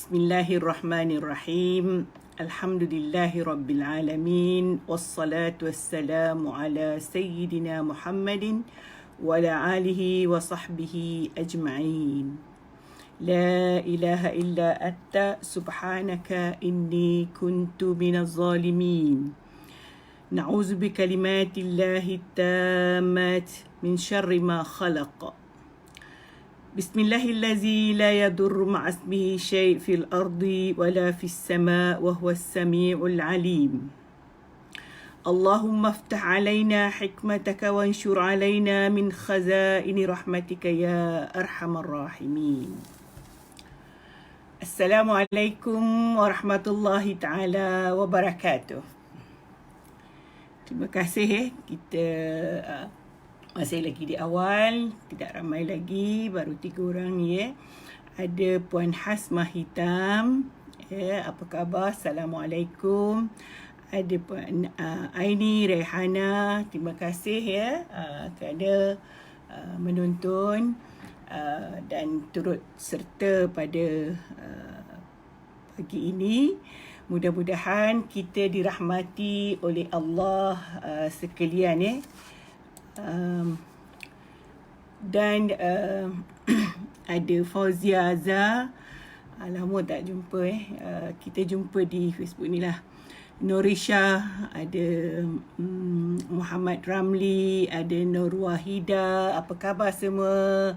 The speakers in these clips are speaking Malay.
Bismillahirrahmanirrahim. Alhamdulillahi Rabbil Alamin. Wassalatu wassalamu ala Sayyidina Muhammadin wa ala alihi wa sahbihi ajma'in. La ilaha illa anta subhanaka inni kuntu minaz zalimin. Na'udzu bikalimatillahi tammat min syarri ma khalaq. Bismillahirrahmanirrahim. La yadurru ma'asmihi syai' fil ardi wala fis sama' wa huwas sami'ul alim. Allahumma aftah alaina hikmataka wa anshur alaina min khazaini rahmatika ya arhamar rahimin. Assalamualaikum warahmatullahi ta'ala wabarakatuh. Terima kasih kita masih lagi di awal, tidak ramai lagi, baru 3 orang ni Ada Puan Hasmah Hitam, apa khabar? Assalamualaikum. Ada Puan Aini Rehana, terima kasih kerana menonton dan turut serta pada pagi ini. Mudah-mudahan kita dirahmati oleh Allah sekalian dan ada Fauzia Azhar, lama tak jumpa kita jumpa di Facebook ni lah. Norisha, ada Muhammad Ramli, ada Nur Wahida, apa khabar semua?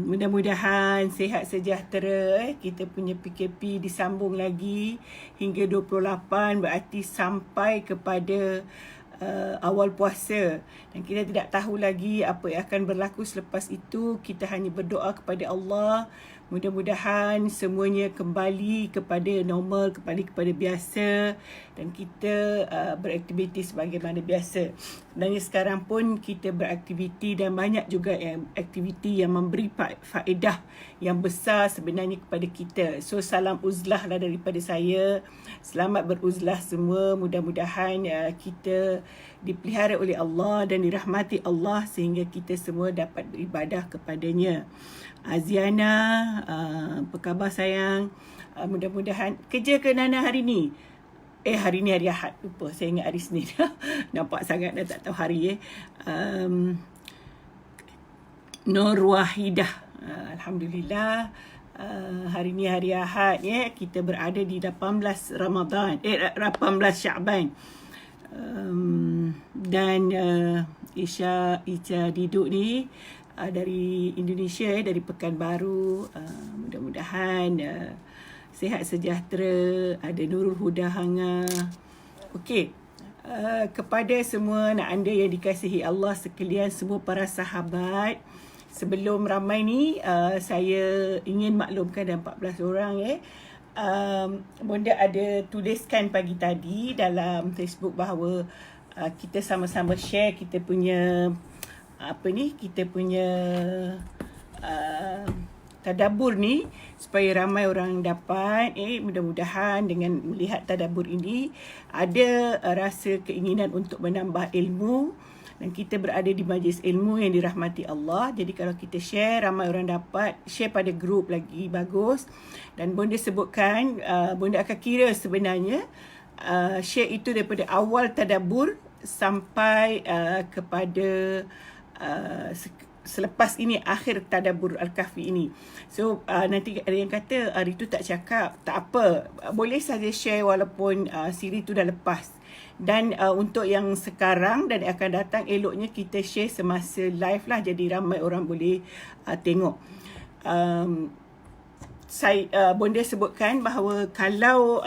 Mudah-mudahan sihat sejahtera. Kita punya PKP disambung lagi hingga 28, berarti sampai kepada awal puasa, dan kita tidak tahu lagi apa yang akan berlaku selepas itu. Kita hanya berdoa kepada Allah, mudah-mudahan semuanya kembali kepada normal, kembali kepada biasa, dan kita beraktiviti sebagaimana biasa. Sebenarnya sekarang pun kita beraktiviti dan banyak juga aktiviti yang memberi faedah yang besar sebenarnya kepada kita. So salam uzlah lah daripada saya. Selamat beruzlah semua. Mudah-mudahan kita dipelihara oleh Allah dan dirahmati Allah sehingga kita semua dapat beribadah kepadanya. Aziana, apa khabar sayang? Mudah-mudahan kerja ke Nana hari ni? Hari ni hari Ahad. Lupa, saya ingat hari Senin. Nampak sangat dah tak tahu hari Nur Wahidah, Alhamdulillah. Hari ni hari Ahad kita berada di 18 Ramadan, 18 Syaban. Dan Isha Diduk ni dari Indonesia, dari Pekanbaru. Mudah-mudahan sihat sejahtera. Ada Nurul Huda Hanga. Okey, kepada semua anak anda yang dikasihi Allah sekalian, semua para sahabat, sebelum ramai ni saya ingin maklumkan ada 14 orang Bonda ada tuliskan pagi tadi dalam Facebook bahawa kita sama-sama share kita punya kita punya tadabbur ni supaya ramai orang dapat. Mudah-mudahan dengan melihat tadabbur ini ada rasa keinginan untuk menambah ilmu, dan kita berada di majlis ilmu yang dirahmati Allah. Jadi kalau kita share, ramai orang dapat. Share pada grup lagi bagus. Dan Bonda sebutkan, Bonda akan kira sebenarnya share itu daripada awal tadabbur sampai kepada selepas ini, akhir tadabbur Al-Kahfi ini. So nanti ada yang kata hari tu tak cakap, tak apa, boleh saja share walaupun siri tu dah lepas. Dan untuk yang sekarang dan akan datang, eloknya kita share semasa live lah, jadi ramai orang boleh tengok. Bonda sebutkan bahawa kalau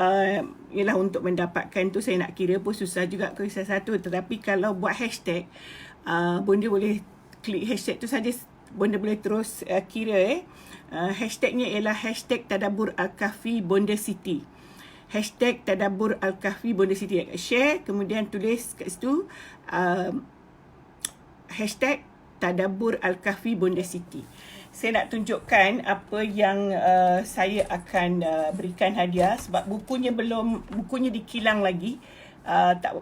ialah untuk mendapatkan tu, saya nak kira pun susah juga ke satu. Tetapi kalau buat hashtag, Bonda boleh klik hashtag tu saja, Bonda boleh terus kira. Hashtagnya ialah hashtag Tadabbur Al-Kahfi Bonda City. Hashtag Tadabbur Al-Kahfi Bonda City. Share, kemudian tulis kat situ hashtag Tadabbur Al-Kahfi Bonda City. Saya nak tunjukkan apa yang saya akan berikan hadiah, sebab bukunya dikilang lagi.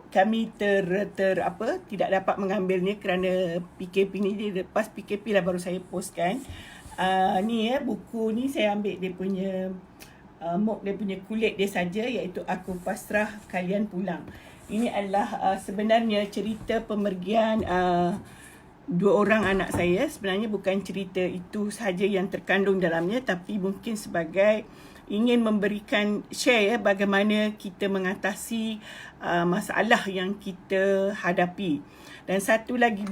Kami tidak dapat mengambilnya kerana PKP ni. Lepas PKP lah baru saya postkan. Ni buku ni saya ambil dia punya mok dia punya kulit dia saja, iaitu Aku Pasrah Kalian Pulang. Ini adalah sebenarnya cerita pemergian dua orang anak saya. Sebenarnya bukan cerita itu sahaja yang terkandung dalamnya, tapi mungkin sebagai ingin memberikan share bagaimana kita mengatasi masalah yang kita hadapi. Dan satu lagi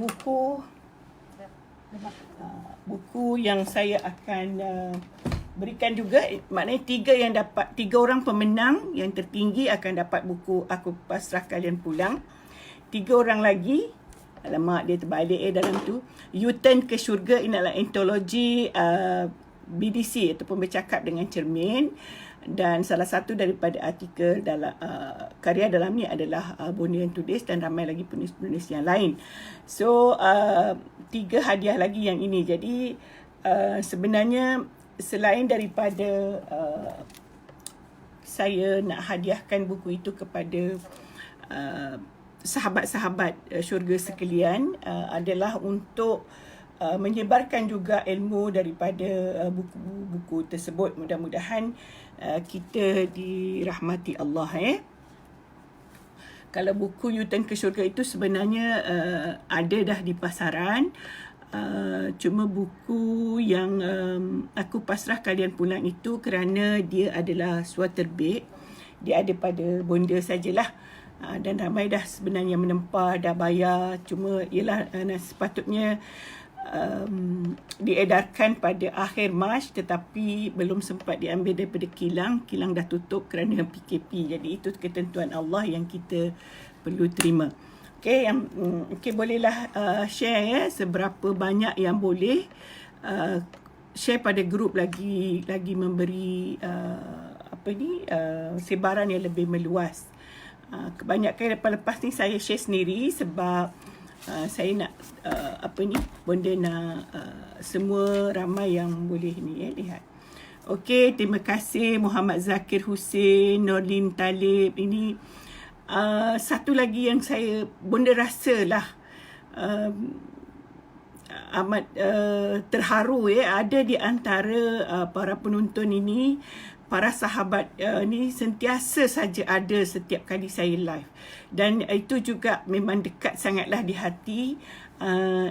buku yang saya akan berikan juga, maknanya tiga orang pemenang yang tertinggi akan dapat buku Aku Pasrah Kalian Pulang. 3 orang lagi, alamak dia terbalik dalam tu, U-Turn ke Syurga. Ini adalah antologi BDC ataupun Bercakap dengan Cermin, dan salah satu daripada artikel dalam karya dalam ni adalah Bonda yang tulis, dan ramai lagi penulis-penulis yang lain. So 3 hadiah lagi yang ini. Jadi sebenarnya selain daripada saya nak hadiahkan buku itu kepada sahabat-sahabat syurga sekalian, adalah untuk menyebarkan juga ilmu daripada buku-buku tersebut. Mudah-mudahan kita dirahmati Allah. Kalau buku U-Turn ke Syurga itu sebenarnya ada dah di pasaran. Cuma buku yang Aku Pasrah Kalian Pulang itu, kerana dia adalah suatu terbit, dia ada pada Bonda sajalah. Dan ramai dah sebenarnya menempah, dah bayar. Cuma ialah sepatutnya diedarkan pada akhir Mac, tetapi belum sempat diambil daripada kilang. Kilang dah tutup kerana PKP. Jadi itu ketentuan Allah yang kita perlu terima. Okey, bolehlah share seberapa banyak yang boleh. Share pada grup lagi memberi sebaran yang lebih meluas. Kebanyakan lepas ni saya share sendiri sebab saya nak Bonda nak semua ramai yang boleh ni lihat. Okey, terima kasih Muhammad Zakir Hussein, Nordin Talib. Ini satu lagi yang Bonda rasalah amat terharu ada di antara para penonton ini. Para sahabat ni sentiasa saja ada setiap kali saya live, dan itu juga memang dekat sangatlah di hati.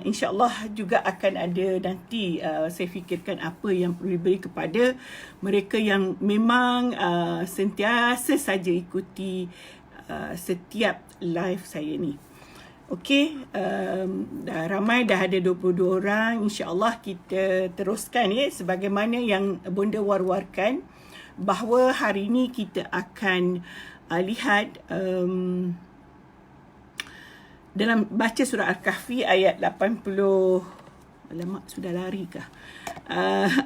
InsyaAllah juga akan ada nanti saya fikirkan apa yang perlu diberi kepada mereka yang memang sentiasa saja ikuti setiap live saya ni. Okey, ramai dah ada 22 orang. InsyaAllah kita teruskan sebagaimana yang Bonda war-warkan, bahawa hari ini kita akan lihat dalam baca surah Al-Kahfi ayat 80. Alamak, sudah lari kah?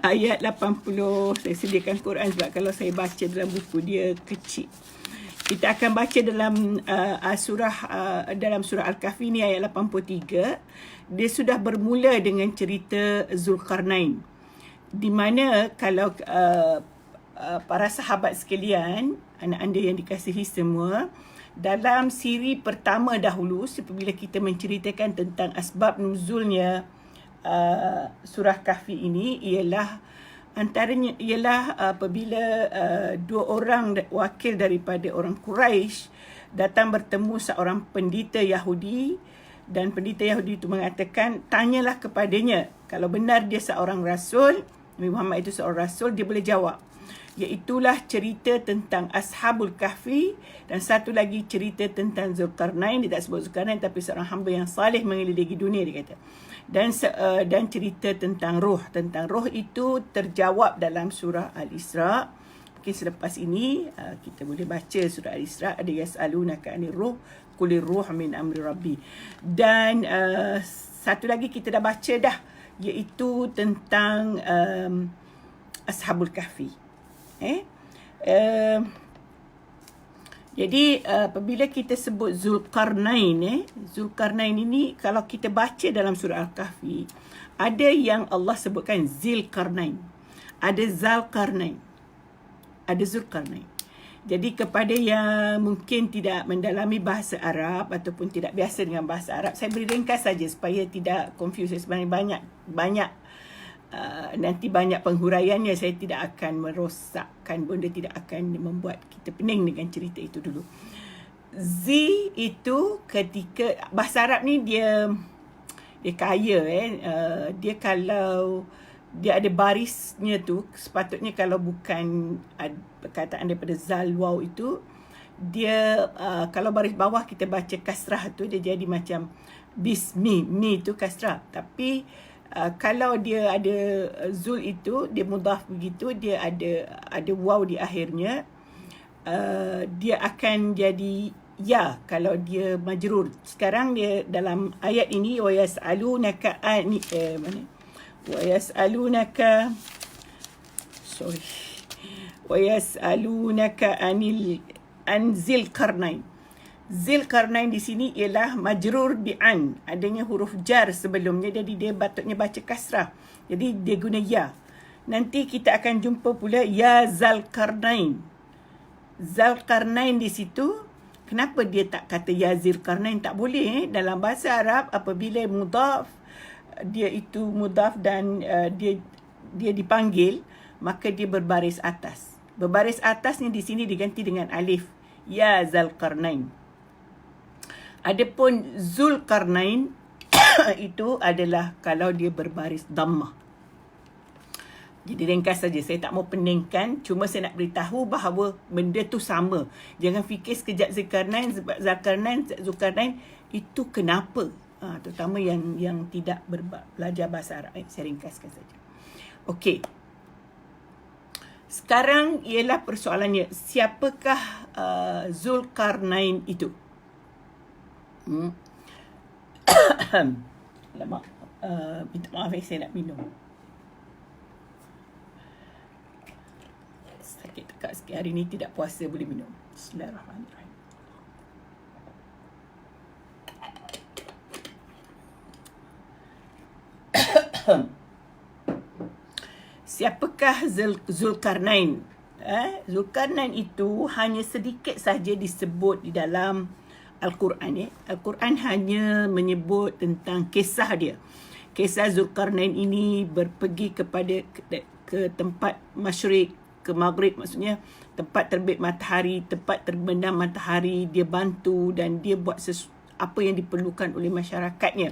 Ayat 80. Saya sediakan Quran sebab kalau saya baca dalam buku dia kecil. Kita akan baca dalam dalam surah Al-Kahfi ni ayat 83. Dia sudah bermula dengan cerita Zulkarnain, di mana kalau para sahabat sekalian, anak anda yang dikasihi semua, dalam siri pertama dahulu, apabila kita menceritakan tentang asbab nuzulnya surah Kahfi ini, antaranya ialah apabila 2 orang wakil daripada orang Quraisy datang bertemu seorang pendeta Yahudi, dan pendeta Yahudi itu mengatakan, tanyalah kepadanya kalau benar dia seorang rasul, Nabi Muhammad itu seorang rasul, dia boleh jawab. Iaitulah cerita tentang Ashabul Kahfi, dan satu lagi cerita tentang Zulkarnain. Dia tak sebut Zulkarnain, tapi seorang hamba yang saleh mengelilingi dunia, dia kata. Dan cerita tentang roh. Tentang roh itu terjawab dalam surah Al-Isra. Mungkin selepas ini kita boleh baca surah Al-Isra. Ada yas'alunaka 'anir ruh qulir ruh min amri rabbi. Dan satu lagi kita dah baca dah, iaitu tentang Ashabul Kahfi. Jadi apabila kita sebut Zulkarnain, Zulkarnain ini kalau kita baca dalam surah Al-Kahfi, ada yang Allah sebutkan Zilkarnain, ada Zalkarnain, ada Zulkarnain. Jadi kepada yang mungkin tidak mendalami bahasa Arab ataupun tidak biasa dengan bahasa Arab, saya beri ringkas saja supaya tidak confuse. Sebenarnya banyak nanti banyak penghuraiannya. Saya tidak akan merosakkan benda, tidak akan membuat kita pening dengan cerita itu dulu. Z itu ketika bahasa Arab ni dia kaya dia kalau dia ada barisnya tu, sepatutnya kalau bukan perkataan daripada zal waw itu, dia kalau baris bawah kita baca kasrah tu, dia jadi macam bismi, mi tu kasrah. Tapi kalau dia ada zul itu, dia mudhaf begitu, dia ada waw di akhirnya, dia akan jadi ya kalau dia majrur. Sekarang dia dalam ayat ini, wa yas'alunaka an Zilqarnain. Zilqarnain di sini ialah majrur bi'an, adanya huruf jar sebelumnya, jadi dia patutnya baca kasrah, jadi dia guna ya. Nanti kita akan jumpa pula ya Zalqarnain. Zalqarnain di situ, kenapa dia tak kata ya Zilqarnain? Tak boleh. Dalam bahasa Arab apabila mudhaf, dia itu mudhaf dan dia dipanggil, maka dia berbaris atas. Berbaris atas ni di sini diganti dengan alif, ya Zalqarnain. Adapun Zulqarnain itu adalah kalau dia berbaris dhammah. Jadi ringkas saja, saya tak mau peningkan, cuma saya nak beritahu bahawa benda tu sama. Jangan fikir sekejap Zulqarnain itu kenapa. Terutama yang tidak belajar bahasa Arab. Saya ringkaskan saja. Okey. Sekarang ialah persoalannya, siapakah Zulqarnain itu? Minta maaf, saya nak minum. Sakit tekak sikit, hari ni tidak puasa, boleh minum. Bismillahirrahmanirrahim. Siapakah Zulqarnain? Zulqarnain itu hanya sedikit saja disebut di dalam Al-Quran. Al-Quran hanya menyebut tentang kisah dia. Kisah Zulqarnain ini berpergi ke tempat masyrik, ke maghrib, maksudnya tempat terbit matahari, tempat terbenam matahari. Dia bantu dan dia buat apa yang diperlukan oleh masyarakatnya.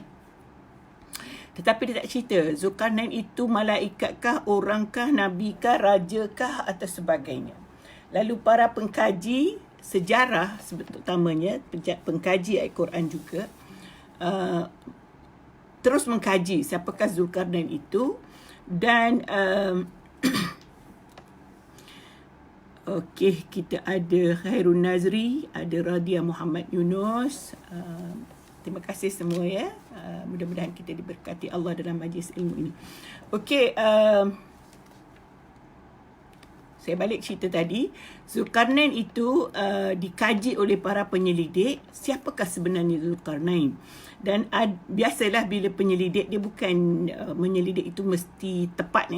Tetapi dia tak cerita Zulqarnain itu malaikatkah, orangkah, nabikah, rajakah atau sebagainya. Lalu para pengkaji sejarah terutamanya, pengkaji Al-Quran juga, terus mengkaji siapakah Zulqarnain itu. Dan okey, kita ada Khairun Nazri, ada Radia Muhammad Yunus. Terima kasih semua ya. Mudah-mudahan kita diberkati Allah dalam majlis ilmu ini. Okey, saya balik cerita tadi. Zulqarnain itu dikaji oleh para penyelidik, siapakah sebenarnya Zulqarnain. Dan biasalah bila penyelidik, dia bukan menyelidik itu mesti tepat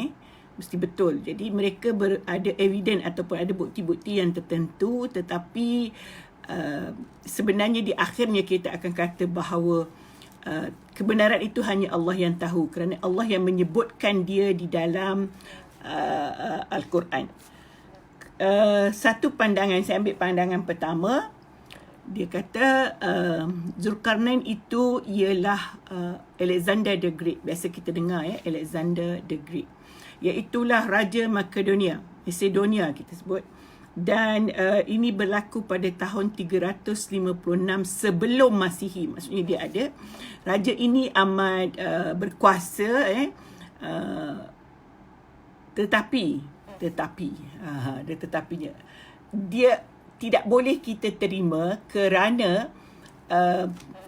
mesti betul. Jadi mereka ada evidence ataupun ada bukti-bukti yang tertentu, tetapi sebenarnya di akhirnya kita akan kata bahawa kebenaran itu hanya Allah yang tahu, kerana Allah yang menyebutkan dia di dalam Al-Quran. Satu pandangan, saya ambil pandangan pertama, dia kata Zulqarnain itu ialah Alexander the Great. Biasa kita dengar Alexander the Great, iaitulah Raja Makedonia, Macedonia kita sebut. Dan ini berlaku pada tahun 356 sebelum Masihi. Maksudnya dia ada, raja ini amat berkuasa, tetapi ada tetapinya. Dia tidak boleh kita terima kerana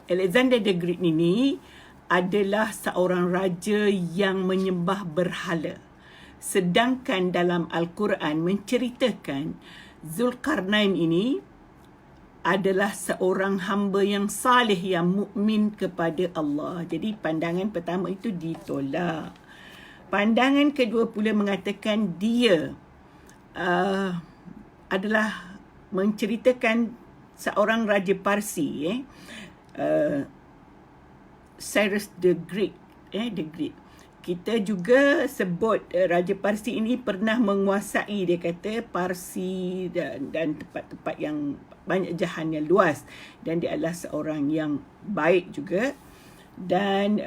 Alexander the Great ini adalah seorang raja yang menyembah berhala. Sedangkan dalam Al-Quran menceritakan Zulqarnain ini adalah seorang hamba yang saleh, yang mukmin kepada Allah. Jadi pandangan pertama itu ditolak. Pandangan kedua pula mengatakan dia adalah menceritakan seorang raja Parsi, Cyrus the Great, the Great. kita juga sebut Raja Parsi ini pernah menguasai, dia kata, Parsi dan tempat-tempat yang banyak jahan yang luas, dan dia adalah seorang yang baik juga. Dan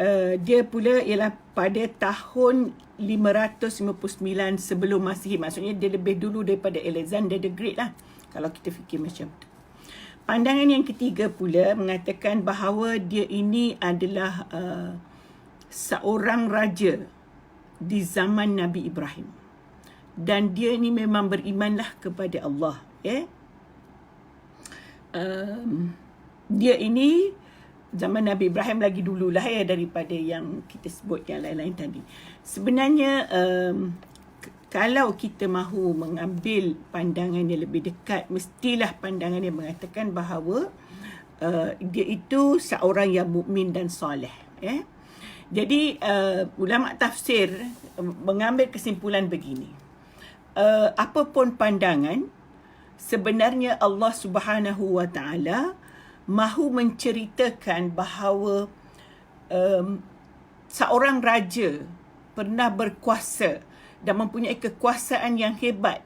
dia pula ialah pada tahun 559 sebelum Masihi. Maksudnya dia lebih dulu daripada Alexander the Great lah, kalau kita fikir macam tu. Pandangan yang ketiga pula mengatakan bahawa dia ini adalah seorang raja di zaman Nabi Ibrahim. Dan dia ni memang berimanlah kepada Allah. Dia ini zaman Nabi Ibrahim lagi dululah daripada yang kita sebut yang lain-lain tadi. Sebenarnya kalau kita mahu mengambil pandangan yang lebih dekat, mestilah pandangan yang mengatakan bahawa dia itu seorang yang mukmin dan soleh. Jadi ulama tafsir mengambil kesimpulan begini. Apapun pandangan, sebenarnya Allah Subhanahu Wa Taala mahu menceritakan bahawa seorang raja pernah berkuasa dan mempunyai kekuasaan yang hebat,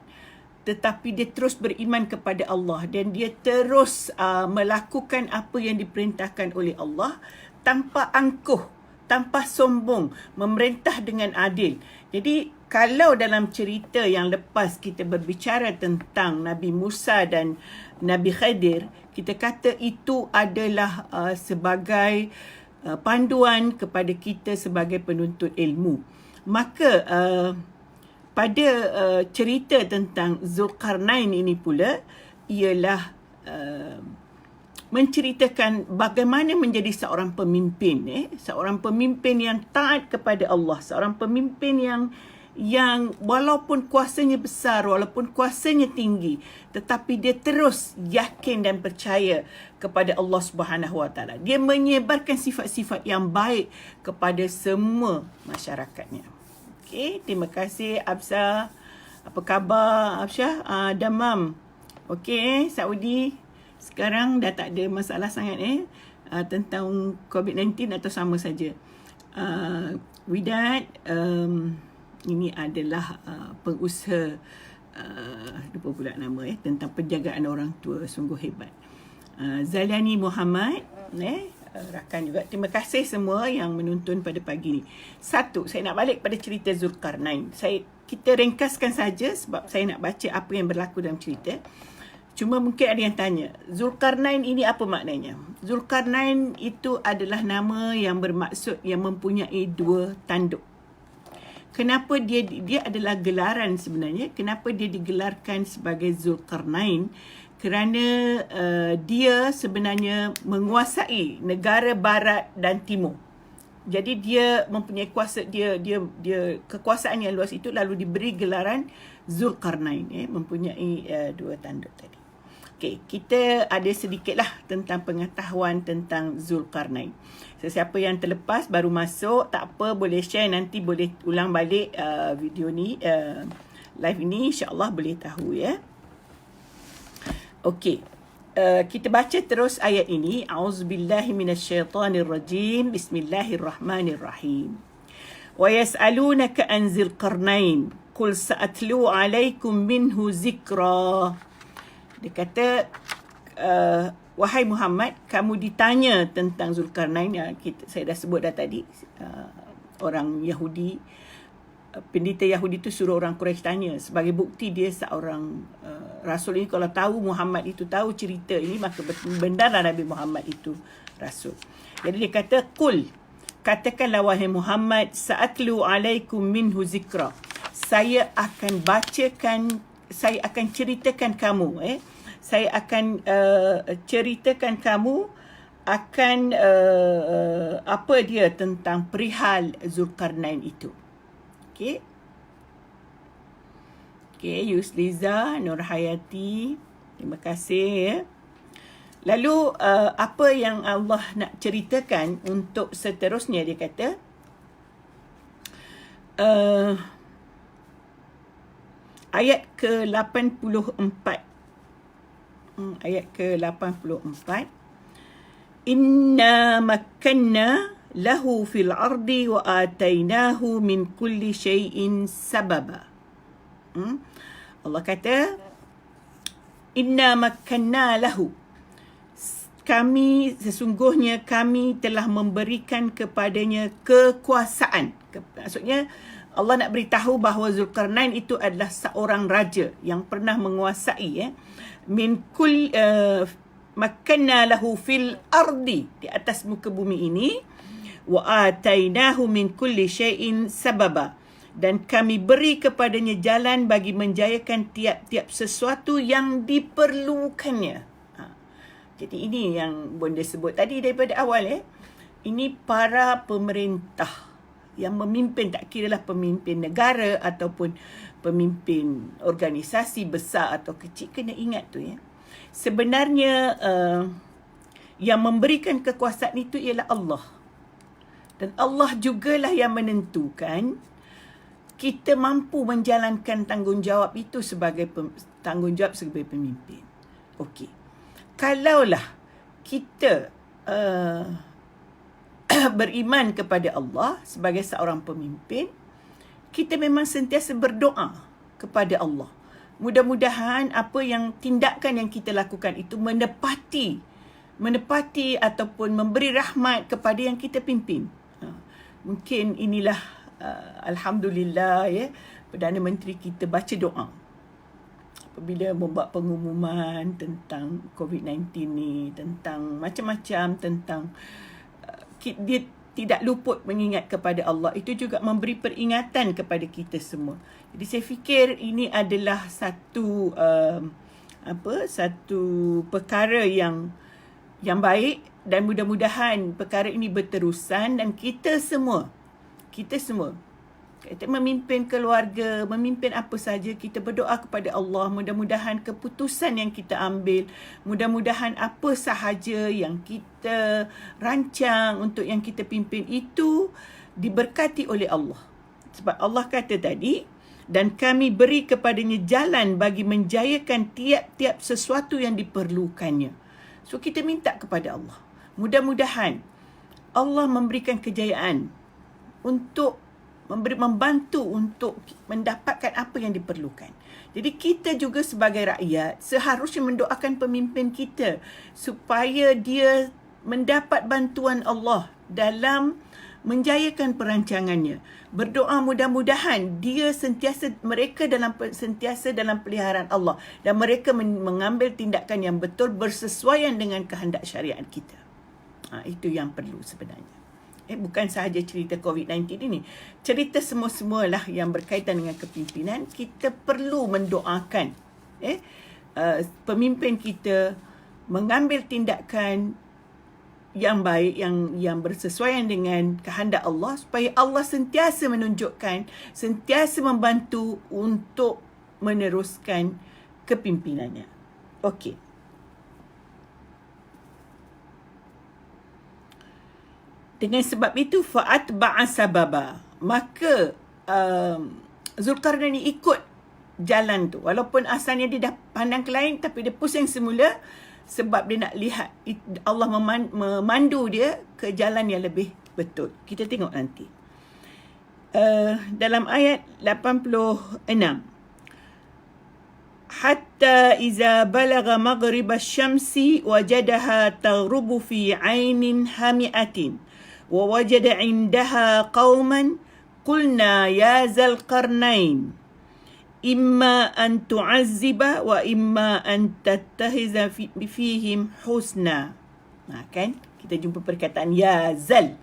tetapi dia terus beriman kepada Allah dan dia terus melakukan apa yang diperintahkan oleh Allah tanpa angkuh, tanpa sombong, memerintah dengan adil. Jadi kalau dalam cerita yang lepas kita berbicara tentang Nabi Musa dan Nabi Khadir, kita kata itu adalah sebagai panduan kepada kita sebagai penuntut ilmu. Maka pada cerita tentang Zulkarnain ini pula ialah menceritakan bagaimana menjadi seorang pemimpin, seorang pemimpin yang taat kepada Allah, seorang pemimpin yang walaupun kuasanya besar, walaupun kuasanya tinggi, tetapi dia terus yakin dan percaya kepada Allah Subhanahu Wa Taala. Dia menyebarkan sifat-sifat yang baik kepada semua masyarakatnya. Okey, terima kasih Absa. Apa khabar Absyah? Damam. Okey, Saudi sekarang dah tak ada masalah sangat tentang COVID-19 atau sama saja. Widat, ini adalah pengusaha, lupa pula nama tentang penjagaan orang tua, sungguh hebat. Zaliani Muhammad, rakan juga. Terima kasih semua yang menonton pada pagi ni. Satu, saya nak balik pada cerita Zulkarnain. Kita ringkaskan saja sebab saya nak baca apa yang berlaku dalam cerita. Cuma mungkin ada yang tanya, Zulkarnain ini apa maknanya? Zulkarnain itu adalah nama yang bermaksud yang mempunyai dua tanduk. Kenapa dia adalah gelaran sebenarnya? Kenapa dia digelarkan sebagai Zulkarnain? Kerana dia sebenarnya menguasai negara barat dan timur. Jadi dia mempunyai kuasa, dia kekuasaan yang luas itu lalu diberi gelaran Zulkarnain, mempunyai dua tanduk tadi. Okey, kita ada sedikitlah tentang pengetahuan tentang Zulkarnain. Sesiapa yang terlepas baru masuk, tak apa, boleh share, nanti boleh ulang balik video ni, live ini, insya-Allah boleh tahu ya. Okey. Kita baca terus ayat ini. A'udzubillahi minasyaitonirrajim. Bismillahirrahmanirrahim. Wa yas'alunaka an Zulkarnain. Qul sa'atlu 'alaikum minhu zikra. Dia kata, wahai Muhammad, kamu ditanya tentang Zulkarnain. Saya dah sebut dah tadi. Orang Yahudi, pendeta Yahudi itu suruh orang Quraisy tanya. Sebagai bukti dia seorang Rasul ini. Kalau tahu Muhammad itu tahu cerita ini, maka benarlah Nabi Muhammad itu Rasul. Jadi dia kata, Qul, katakanlah wahai Muhammad, sa'atlu alaikum minhu zikra. Saya akan bacakan, saya akan ceritakan kamu, saya akan ceritakan kamu akan apa dia tentang perihal Zulkarnain itu. Okey. Okey, Yusliza, Nur Hayati, terima kasih ya. Lalu apa yang Allah nak ceritakan untuk seterusnya, dia kata ayat ke-84. Ayat ke-84. Inna makkanna lahu fil ardi wa atainahu min kulli syai'in sababa. Allah kata, inna makkanna lahu, sesungguhnya kami telah memberikan kepadanya kekuasaan. Maksudnya Allah nak beritahu bahawa Zulkarnain itu adalah seorang raja yang pernah menguasai makkanna lahu fil ardi, di atas muka bumi ini, wa atainahu min kulli syai'in sababa, dan kami beri kepadanya jalan bagi menjayakan tiap-tiap sesuatu yang diperlukannya. Jadi ini yang Bonda sebut tadi daripada awal. Ini para pemerintah yang memimpin, tak kiralah pemimpin negara ataupun pemimpin organisasi besar atau kecil, kena ingat tu ya. Sebenarnya yang memberikan kekuasaan itu ialah Allah. Dan Allah jugalah yang menentukan kita mampu menjalankan tanggungjawab itu sebagai tanggungjawab sebagai pemimpin. Okey. Kalaulah kita beriman kepada Allah sebagai seorang pemimpin, kita memang sentiasa berdoa kepada Allah. Mudah-mudahan apa yang tindakan yang kita lakukan itu menepati ataupun memberi rahmat kepada yang kita pimpin. Mungkin inilah alhamdulillah ya, Perdana Menteri kita baca doa apabila membuat pengumuman tentang COVID-19 ni, tentang macam-macam, tentang dia tidak luput mengingat kepada Allah. Itu juga memberi peringatan kepada kita semua. Jadi saya fikir ini adalah satu perkara yang baik, dan mudah-mudahan perkara ini berterusan, dan kita semua kita memimpin keluarga, memimpin apa saja, kita berdoa kepada Allah, mudah-mudahan keputusan yang kita ambil, mudah-mudahan apa sahaja yang kita rancang untuk yang kita pimpin itu diberkati oleh Allah. Sebab Allah kata tadi, dan kami beri kepadanya jalan bagi menjayakan tiap-tiap sesuatu yang diperlukannya. So kita minta kepada Allah, mudah-mudahan Allah memberikan kejayaan untuk membantu untuk mendapatkan apa yang diperlukan. Jadi kita juga sebagai rakyat seharusnya mendoakan pemimpin kita supaya dia mendapat bantuan Allah dalam menjayakan perancangannya. Berdoa mudah-mudahan mereka sentiasa dalam peliharaan Allah, dan mereka mengambil tindakan yang betul bersesuaian dengan kehendak syariat kita. Itu yang perlu sebenarnya. Bukan sahaja cerita COVID-19 ini. Cerita semua-semualah yang berkaitan dengan kepimpinan. Kita perlu mendoakan pemimpin kita mengambil tindakan yang baik, yang bersesuaian dengan kehendak Allah, supaya Allah sentiasa menunjukkan, sentiasa membantu untuk meneruskan kepimpinannya. Okey. Dengan sebab itu, fa'atba'a sababa, maka Zulkarnain ikut jalan tu. Walaupun asalnya dia dah pandang ke lain, tapi dia pusing semula sebab dia nak lihat Allah memandu dia ke jalan yang lebih betul. Kita tengok nanti. Dalam ayat 86. Hatta iza balagha maghrib asy-syamsi wajadaha taghrubu fi 'ainin hami'atin ووجد عندها قوما قلنا يا ذا القرنين إما أن تعذب وإما أن تتخذ فيهم حسنا. Kan? Kita jumpa perkataan ya zal.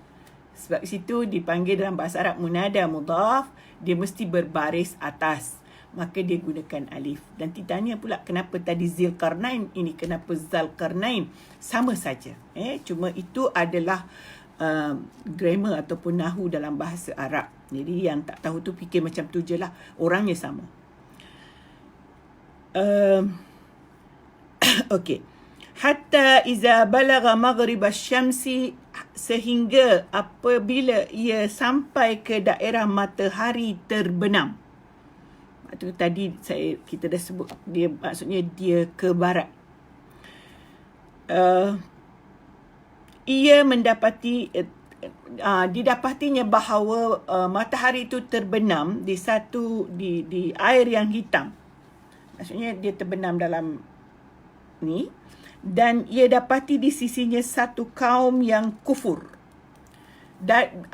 Sebab situ dipanggil dalam bahasa Arab munada mudhaf, dia mesti berbaris atas. Maka dia gunakan alif. Dan ditanya pula kenapa tadi Zulkarnain, ini kenapa Zalkarnain. Sama saja. Cuma itu adalah grammar ataupun nahu dalam bahasa Arab. Jadi yang tak tahu tu fikir macam tu je lah. Orangnya sama. Okey. Hatta iza balagha maghrib asy-syamsi, sehingga apabila ia sampai ke daerah matahari terbenam. Itu tadi kita dah sebut, dia maksudnya dia ke barat. Ia mendapati didapatinya bahawa matahari itu terbenam di air yang hitam. Maksudnya dia terbenam dalam ni, dan ia dapati di sisinya satu kaum yang kufur. Dan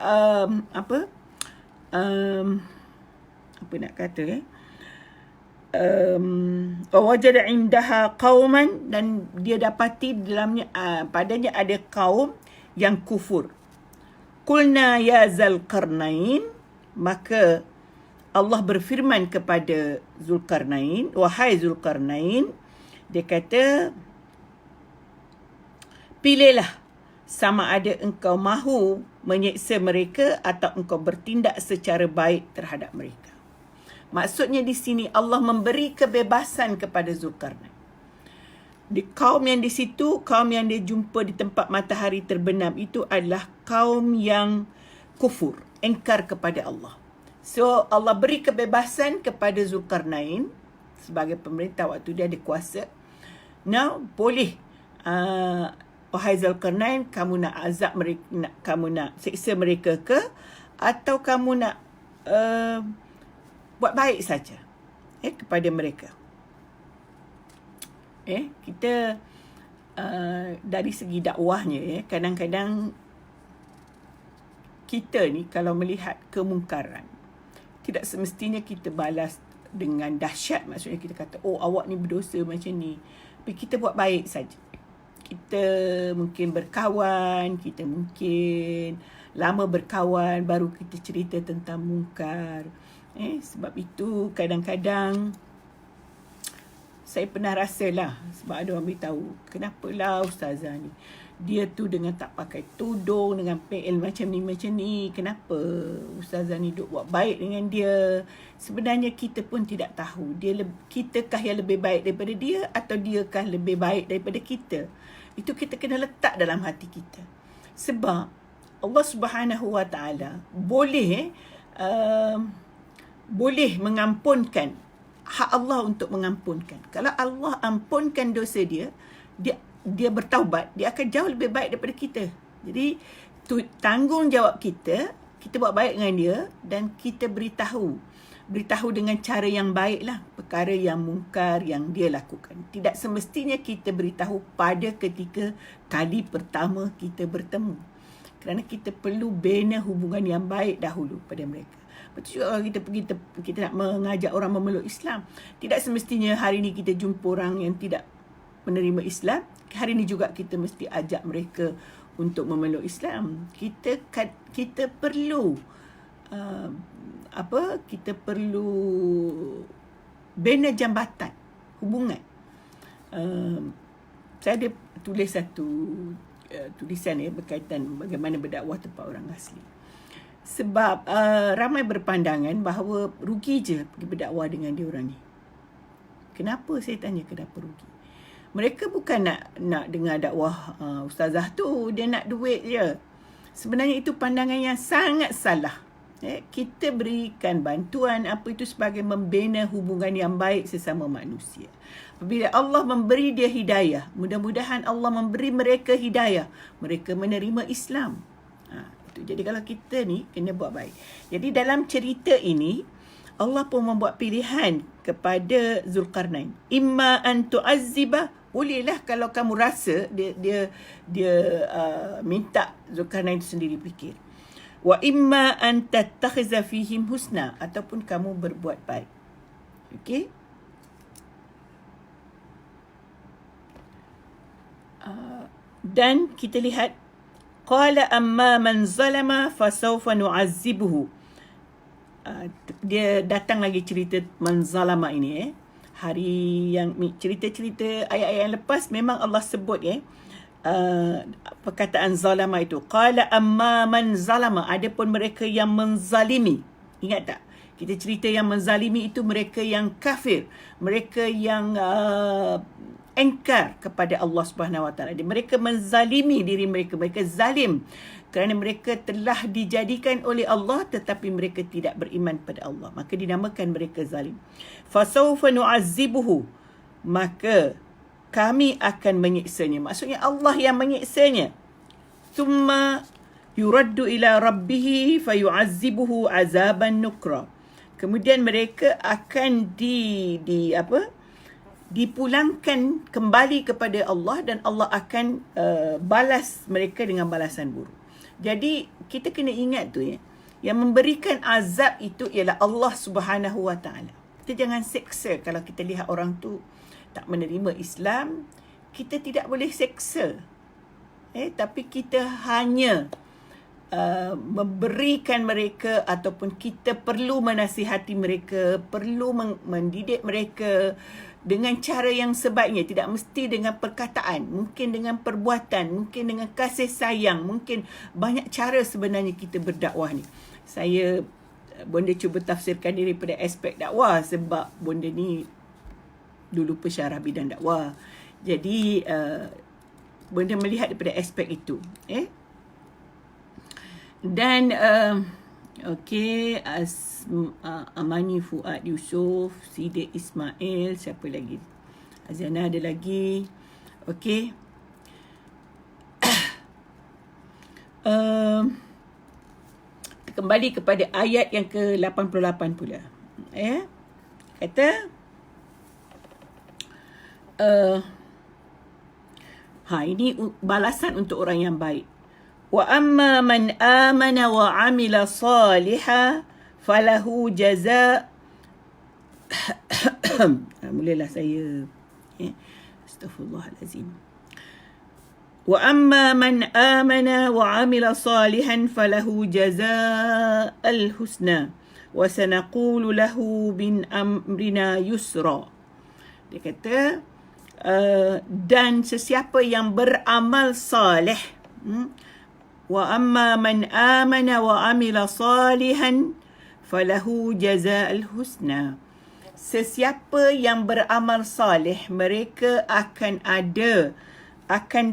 apa nak kata wajada indaha qauman, dan dia dapati dalamnya padanya ada kaum yang kufur. Qulna ya Zulkarnain, maka Allah berfirman kepada Zulkarnain, wahai Zulkarnain, dia kata, pilihlah sama ada engkau mahu menyeksa mereka atau engkau bertindak secara baik terhadap mereka. Maksudnya di sini Allah memberi kebebasan kepada Zulkarnain. Di kaum yang di situ, kaum yang dia jumpa di tempat matahari terbenam itu adalah kaum yang kufur, engkar kepada Allah. So Allah beri kebebasan kepada Zulkarnain sebagai pemerintah waktu dia ada kuasa. Now boleh wahai Zulkarnain, kamu nak azab mereka, kamu nak seksa mereka ke, atau kamu nak buat baik saja kepada mereka. Kita dari segi dakwahnya, kadang-kadang kita ni kalau melihat kemungkaran, tidak semestinya kita balas dengan dahsyat. Maksudnya kita kata, oh awak ni berdosa macam ni. Tapi kita buat baik saja. Kita mungkin berkawan, kita mungkin lama berkawan, baru kita cerita tentang mungkar. Sebab itu kadang-kadang saya pernah rasalah, sebab ada orang beritahu, kenapalah ustazah ni, dia tu dengan tak pakai tudung, dengan PL macam ni, kenapa ustazah ni duk buat baik dengan dia. Sebenarnya kita pun tidak tahu, kitakah yang lebih baik daripada dia, atau diakah lebih baik daripada kita. Itu kita kena letak dalam hati kita. Sebab Allah Subhanahu Wa Taala boleh mengampunkan, hak Allah untuk mengampunkan. Kalau Allah ampunkan dosa dia bertaubat, dia akan jauh lebih baik daripada kita. Jadi tanggungjawab kita buat baik dengan dia, dan kita beritahu dengan cara yang baiklah perkara yang mungkar yang dia lakukan. Tidak semestinya kita beritahu pada ketika kali pertama kita bertemu, kerana kita perlu bina hubungan yang baik dahulu pada mereka. Betul juga kalau kita nak mengajak orang memeluk Islam, tidak semestinya hari ni kita jumpa orang yang tidak menerima Islam, hari ni juga kita mesti ajak mereka untuk memeluk Islam. Kita perlu kita perlu bina jambatan hubungan. Saya ada tulis satu tulisan berkaitan bagaimana berdakwah tempat orang asli. Sebab ramai berpandangan bahawa rugi je pergi berdakwah dengan dia orang ni. Kenapa? Saya tanya kenapa rugi. Mereka bukan nak dengar dakwah ustazah tu, dia nak duit je. Sebenarnya itu pandangan yang sangat salah. Kita berikan bantuan apa itu sebagai membina hubungan yang baik sesama manusia. Apabila Allah memberi dia hidayah, mudah-mudahan Allah memberi mereka hidayah, mereka menerima Islam. Jadi kalau kita ni kena buat baik. Jadi dalam cerita ini Allah pun membuat pilihan kepada Zulkarnain. Imma an tu'azziba, bolehlah kalau kamu rasa dia minta Zulkarnain itu sendiri fikir. Wa imma an tattakhiza fihim husna, ataupun kamu berbuat baik. Okey? Dan kita lihat, qala amma man zalama fasawfa nu'azzibuhu. Dia datang lagi cerita man zalama ini. Hari yang cerita-cerita ayat-ayat yang lepas memang Allah sebut perkataan zalama itu. Qala amma man zalama, adapun mereka yang menzalimi. Ingat tak? Kita cerita yang menzalimi itu mereka yang kafir, mereka yang engkar kepada Allah Subhanahu Wa Taala. Mereka menzalimi diri mereka, mereka zalim kerana mereka telah dijadikan oleh Allah tetapi mereka tidak beriman pada Allah, maka dinamakan mereka zalim. Fasawfa nu'azzibuhu, maka kami akan menyiksanya. Maksudnya Allah yang menyiksanya. Thumma yuraddu ila rabbih fayu'azzibuhu azaban nukra. Kemudian mereka akan dipulangkan kembali kepada Allah dan Allah akan balas mereka dengan balasan buruk. Jadi kita kena ingat tu ya, yang memberikan azab itu ialah Allah Subhanahu Wa Taala. Kita jangan seksa. Kalau kita lihat orang tu tak menerima Islam, kita tidak boleh seksa. Tapi kita hanya memberikan mereka, ataupun kita perlu menasihati mereka, perlu mendidik mereka dengan cara yang sebaiknya. Tidak mesti dengan perkataan, mungkin dengan perbuatan, mungkin dengan kasih sayang, mungkin banyak cara sebenarnya kita berdakwah ni. Bonda cuba tafsirkan daripada aspek dakwah sebab bonda ni dulu pensyarah bidang dakwah. Jadi bonda melihat daripada aspek itu. Dan Amani Fuad Yusof, Sidik Ismail, siapa lagi? Azana ada lagi. Okey. Kembali kepada ayat yang ke-88 pula. Kata ini balasan untuk orang yang baik. Wa amma man amana wa amila salihan falahu jazaa. Mulalah saya. Astaghfirullahalazim. Wa amma man amana wa amila salihan falahu jazaa'al husna wa sanaqulu lahu min amrina yusra. Dia kata dan sesiapa yang beramal salih, wa amma man amana wa amila salihan falahu jazaa'al husna. Sesiapa yang beramal salih, mereka akan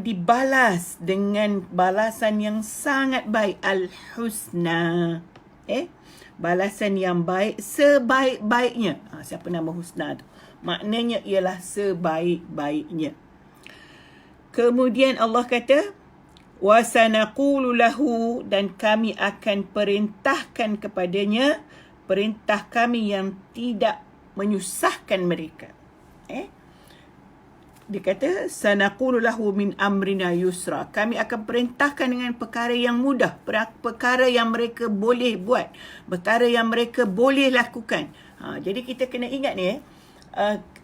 dibalas dengan balasan yang sangat baik, al-husna. Balasan yang baik, sebaik-baiknya. Siapa nama husna tu? Maknanya ialah sebaik-baiknya. Kemudian Allah kata, wa sanaqulu lahu, dan kami akan perintahkan kepadanya perintah kami yang tidak menyusahkan mereka. Dia kata sanaqulu lahu min amrina yusra. Kami akan perintahkan dengan perkara yang mudah, perkara yang mereka boleh buat, perkara yang mereka boleh lakukan. Jadi kita kena ingat ni,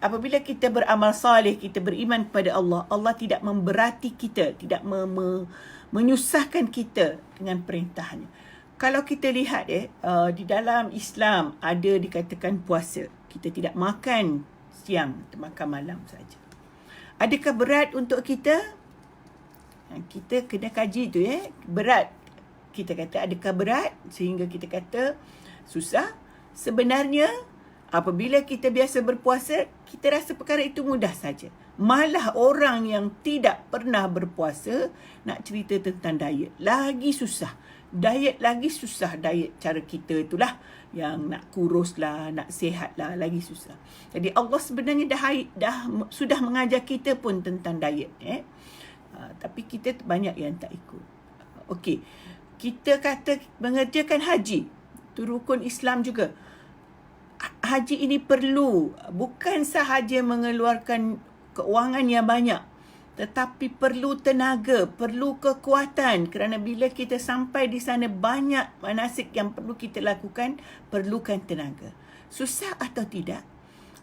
apabila kita beramal salih, kita beriman kepada Allah, Allah tidak memberati kita, tidak menyusahkan kita dengan perintahnya. Kalau kita lihat di dalam Islam ada dikatakan puasa, kita tidak makan siang, kita makan malam saja. Adakah berat untuk kita? Kita kena kaji tu berat. Kita kata adakah berat sehingga kita kata susah? Sebenarnya apabila kita biasa berpuasa, kita rasa perkara itu mudah saja. Malah orang yang tidak pernah berpuasa nak cerita tentang diet, lagi susah. Diet lagi susah, diet cara kita itulah, yang nak kurus lah, nak sihat lah, lagi susah. Jadi Allah sebenarnya sudah mengajar kita pun tentang diet. Tapi kita banyak yang tak ikut. Okey, kita kata mengerjakan haji, itu rukun Islam juga. Haji ini perlu, bukan sahaja mengeluarkan keuangan yang banyak, tetapi perlu tenaga, perlu kekuatan, kerana bila kita sampai di sana banyak manasik yang perlu kita lakukan, perlukan tenaga. Susah atau tidak?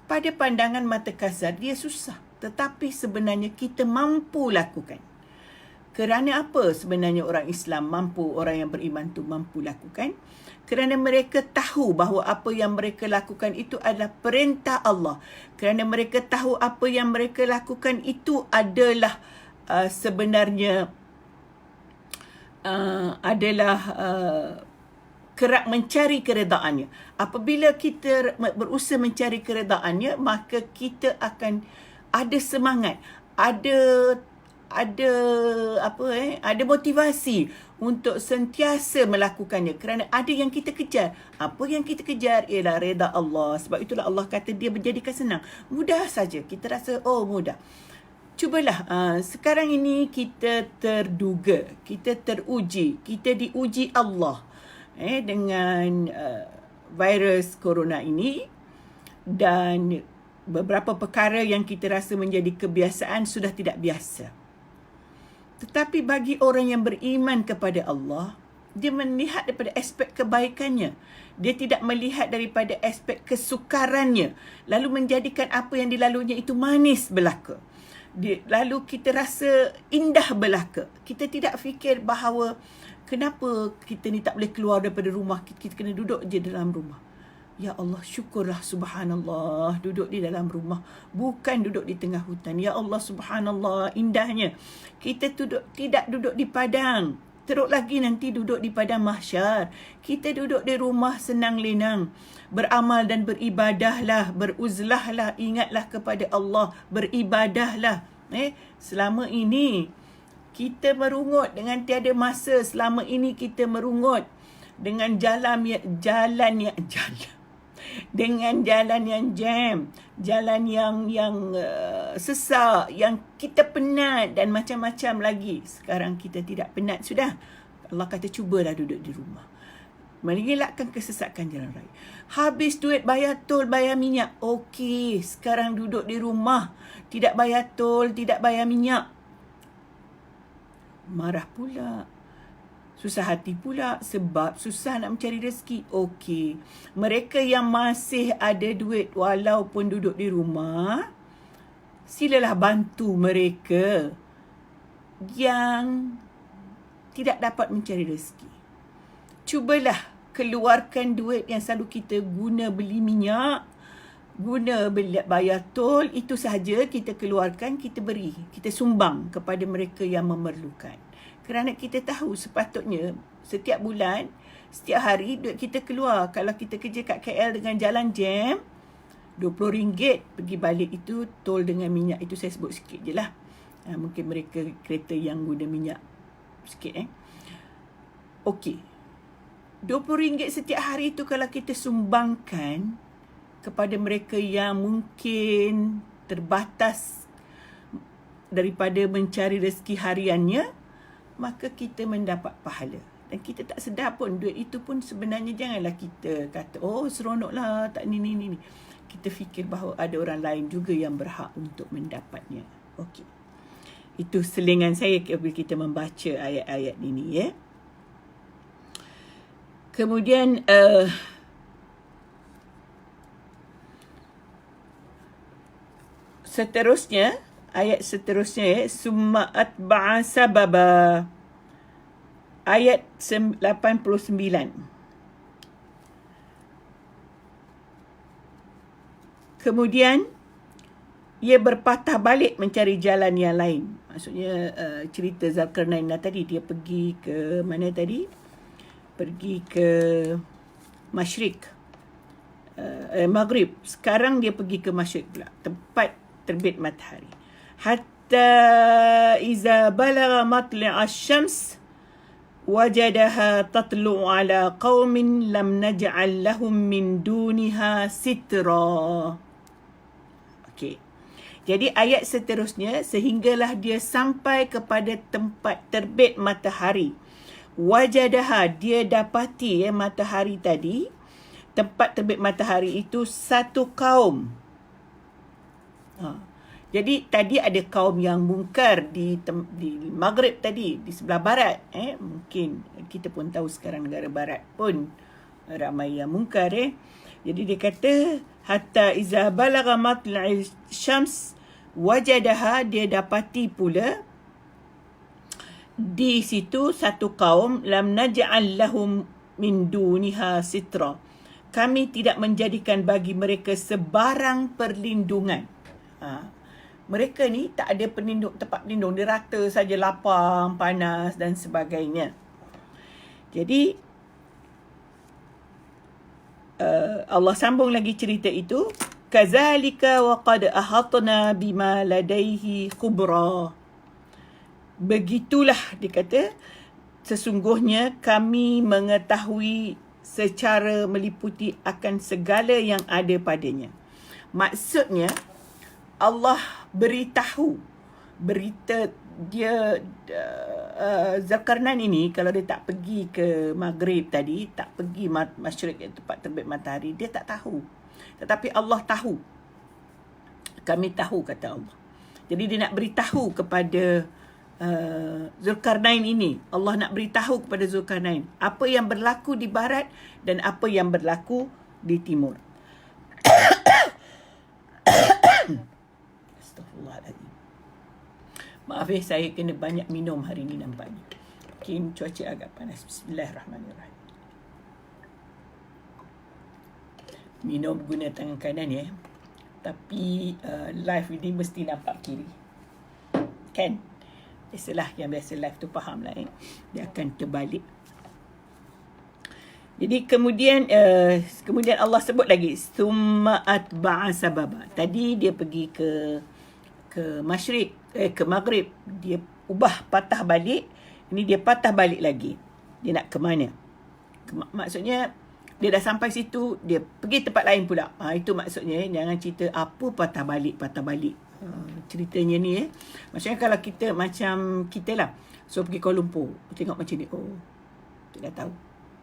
Pada pandangan mata kasar dia susah, tetapi sebenarnya kita mampu lakukan. Kerana apa sebenarnya orang Islam mampu, orang yang beriman tu mampu lakukan? Kerana mereka tahu bahawa apa yang mereka lakukan itu adalah perintah Allah. Kerana mereka tahu apa yang mereka lakukan itu adalah sebenarnya kerap mencari keredaannya. Apabila kita berusaha mencari keredaannya, maka kita akan ada semangat, ada motivasi untuk sentiasa melakukannya, kerana ada yang kita kejar. Apa yang kita kejar ialah redha Allah. Sebab itulah Allah kata dia menjadikan senang. Mudah saja. Kita rasa mudah. Cubalah, sekarang ini kita terduga, kita teruji, kita diuji Allah dengan virus corona ini, dan beberapa perkara yang kita rasa menjadi kebiasaan sudah tidak biasa. Tetapi bagi orang yang beriman kepada Allah, dia melihat daripada aspek kebaikannya. Dia tidak melihat daripada aspek kesukarannya, lalu menjadikan apa yang dilaluinya itu manis belaka. Lalu kita rasa indah belaka. Kita tidak fikir bahawa kenapa kita ni tak boleh keluar daripada rumah, kita kena duduk je dalam rumah. Ya Allah, syukurlah, subhanallah, duduk di dalam rumah, bukan duduk di tengah hutan. Ya Allah, subhanallah, indahnya kita tidak duduk di padang. Teruk lagi nanti duduk di padang mahsyar. Kita duduk di rumah senang lenang. Beramal dan beribadahlah, beruzlahlah, ingatlah kepada Allah, beribadahlah. Selama ini kita merungut dengan tiada masa. Selama ini kita merungut dengan jalan yang jam, jalan yang sesak, yang kita penat dan macam-macam lagi. Sekarang kita tidak penat sudah. Allah kata cubalah duduk di rumah. Mengelakkan kesesakan jalan raya. Habis duit bayar tol, bayar minyak. Okey, sekarang duduk di rumah, tidak bayar tol, tidak bayar minyak. Marah pula. Susah hati pula sebab susah nak mencari rezeki. Okey, mereka yang masih ada duit walaupun duduk di rumah, silalah bantu mereka yang tidak dapat mencari rezeki. Cubalah keluarkan duit yang selalu kita guna beli minyak, guna bayar tol, itu sahaja kita keluarkan, kita beri, kita sumbang kepada mereka yang memerlukan. Kerana kita tahu sepatutnya setiap bulan, setiap hari duit kita keluar. Kalau kita kerja kat KL dengan jalan jam, RM20 pergi balik, itu tol dengan minyak. Itu saya sebut sikit je lah. Mungkin mereka kereta yang guna minyak sikit. Okey, RM20 setiap hari itu kalau kita sumbangkan kepada mereka yang mungkin terbatas daripada mencari rezeki hariannya, maka kita mendapat pahala. Dan kita tak sedar pun duit itu pun sebenarnya, janganlah kita kata, oh seronoklah, tak ni. Kita fikir bahawa ada orang lain juga yang berhak untuk mendapatnya. Okey. Itu selingan saya bila kita membaca ayat-ayat ini, ya. Kemudian seterusnya, ayat seterusnya, summa atba'a sababa. Ayat 89. Kemudian ia berpatah balik mencari jalan yang lain. Maksudnya cerita Zulkarnain tadi, dia pergi ke mana tadi? Pergi ke Masyrik, Maghrib. Sekarang dia pergi ke Masyrik pula, tempat terbit matahari. Hatta iza balagha matli'a asy-syams wajadaha tatlu'u ala qaumin lam naj'al lahum min duniha sitra. Okey. Jadi ayat seterusnya, sehinggalah dia sampai kepada tempat terbit matahari. Wajadaha, dia dapati matahari tadi, tempat terbit matahari itu satu kaum. Jadi tadi ada kaum yang mungkar di Maghrib tadi, di sebelah barat. Mungkin kita pun tahu sekarang negara barat pun ramai yang mungkar. Jadi dia kata, hatta iza balagha matla'i syams wajadaha, dia dapati pula di situ satu kaum, lam naj'al lahum min duniha sitra. Kami tidak menjadikan bagi mereka sebarang perlindungan. Mereka ni tak ada tempat pelindung, dia rata saja lapang, panas dan sebagainya. Jadi Allah sambung lagi cerita itu, kazalika wa qad ahatna bima ladaihi khubra. Begitulah dia kata, sesungguhnya kami mengetahui secara meliputi akan segala yang ada padanya. Maksudnya Allah beritahu berita dia Zulkarnain ini kalau dia tak pergi ke Maghrib tadi, tak pergi Masyriq, tempat terbit matahari, dia tak tahu. Tetapi Allah tahu. Kami tahu, kata Allah. Jadi dia nak beritahu kepada Zulkarnain ini. Allah nak beritahu kepada Zulkarnain apa yang berlaku di barat dan apa yang berlaku di timur. Astaghfirullahaladzim. Maaf saya kena banyak minum hari ni nampaknya. Mungkin cuaca agak panas. Bismillahirrahmanirrahim. Minum guna tangan kanan ya. Tapi live ini mesti nampak kiri. Kan? Biasalah, yang biasa live tu faham lah Dia akan terbalik. Jadi kemudian Allah sebut lagi summa atba'a sababa. Tadi dia pergi ke Masyriq, ke Maghrib, dia ubah patah balik. Ini dia patah balik lagi. Dia nak ke mana? Maksudnya dia dah sampai situ, dia pergi tempat lain pula. Itu maksudnya, jangan cerita apa patah balik. Ceritanya ni maksudnya kalau kita macam kita lah, so pergi Kuala Lumpur, tengok macam ni, oh saya dah tahu,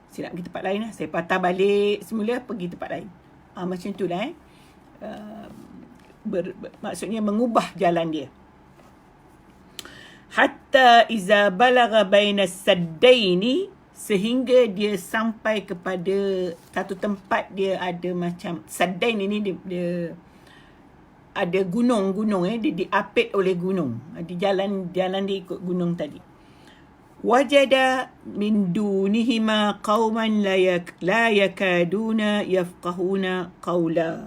saya nak pergi tempat lain lah, saya patah balik semula, pergi tempat lain. Macam tu lah maksudnya mengubah jalan dia. Hatta iza balagha baina saddaini, sehingga dia sampai kepada satu tempat, dia ada macam saddain ini, dia ada gunung-gunung dia diapit oleh gunung. Di jalan dia ikut gunung tadi. Wajada min dunihima qauman la yakaduna yafqahuna qawla.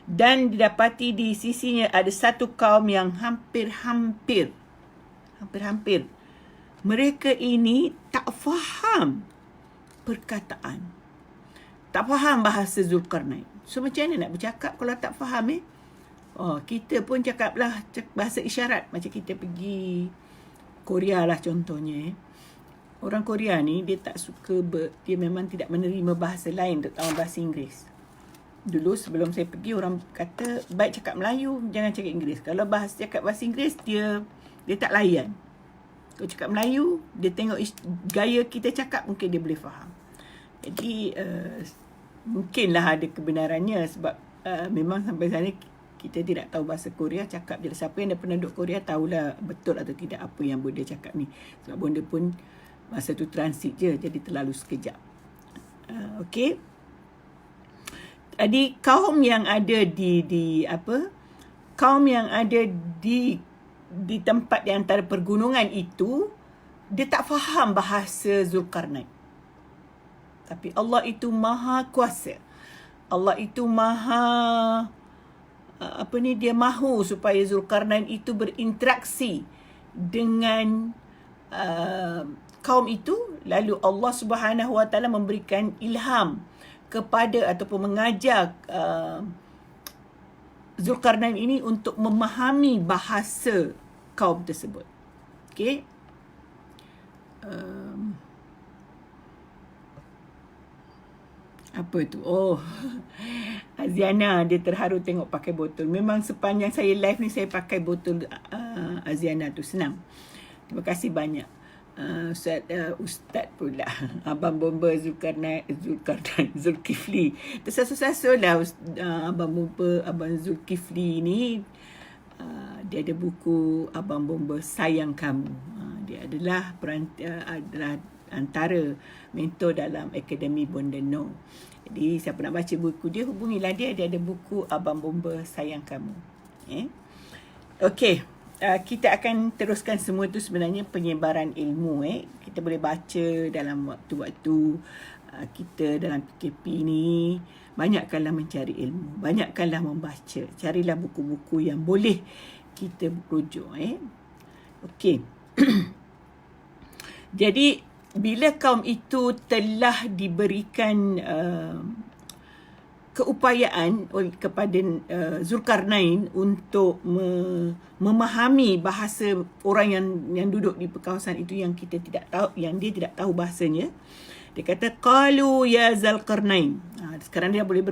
Dan didapati di sisinya ada satu kaum yang hampir-hampir mereka ini tak faham perkataan, tak faham bahasa Zulkarnain. So macam mana nak bercakap kalau tak faham kita pun cakaplah bahasa isyarat. Macam kita pergi Korea lah contohnya. Orang Korea ni dia tak suka, dia memang tidak menerima bahasa lain, terutama bahasa Inggeris. Dulu sebelum saya pergi, orang kata baik cakap Melayu, jangan cakap Inggeris. Kalau cakap bahasa Inggeris, dia tak layan. Kalau cakap Melayu, dia tengok gaya kita cakap, mungkin dia boleh faham. Jadi mungkinlah ada kebenarannya, sebab memang sampai sana kita tidak tahu bahasa Korea, cakap je. Siapa yang dah pernah duduk Korea tahulah betul atau tidak apa yang bonda cakap ni. Sebab bonda pun masa tu transit je, jadi terlalu sekejap. Okey. Jadi kaum yang ada kaum yang ada di tempat di antara pergunungan itu, dia tak faham bahasa Zulkarnain. Tapi Allah itu maha kuasa. Allah itu maha dia mahu supaya Zulkarnain itu berinteraksi dengan kaum itu. Lalu Allah Subhanahu Wa Taala memberikan ilham kepada ataupun mengajar Zulkarnain ini untuk memahami bahasa kaum tersebut. Okey. Apa tu? Aziana, dia terharu tengok pakai botol. Memang sepanjang saya live ni, saya pakai botol Aziana tu. Senang. Terima kasih banyak. Ustaz pula. Abang Bomba Zulkifli. Tersasul-sasul lah Abang Bomba, Abang Zulkifli ni. Dia ada buku Abang Bomba Sayang Kamu. Dia adalah antara mentor dalam Akademi Bonda No. Jadi siapa nak baca buku dia, hubungilah dia. Dia ada buku Abang Bomba Sayang Kamu. Okey. Kita akan teruskan semua tu sebenarnya penyebaran ilmu. Kita boleh baca dalam waktu-waktu kita dalam PKP ni. Banyakkanlah mencari ilmu. Banyakkanlah membaca. Carilah buku-buku yang boleh kita rujuk. Okey. Jadi bila kaum itu telah diberikan keupayaan kepada Zulkarnain untuk memahami bahasa orang yang duduk di kawasan itu yang kita tidak tahu, yang dia tidak tahu bahasanya, dia kata qalu ya Zulkarnain. Sekarang dia boleh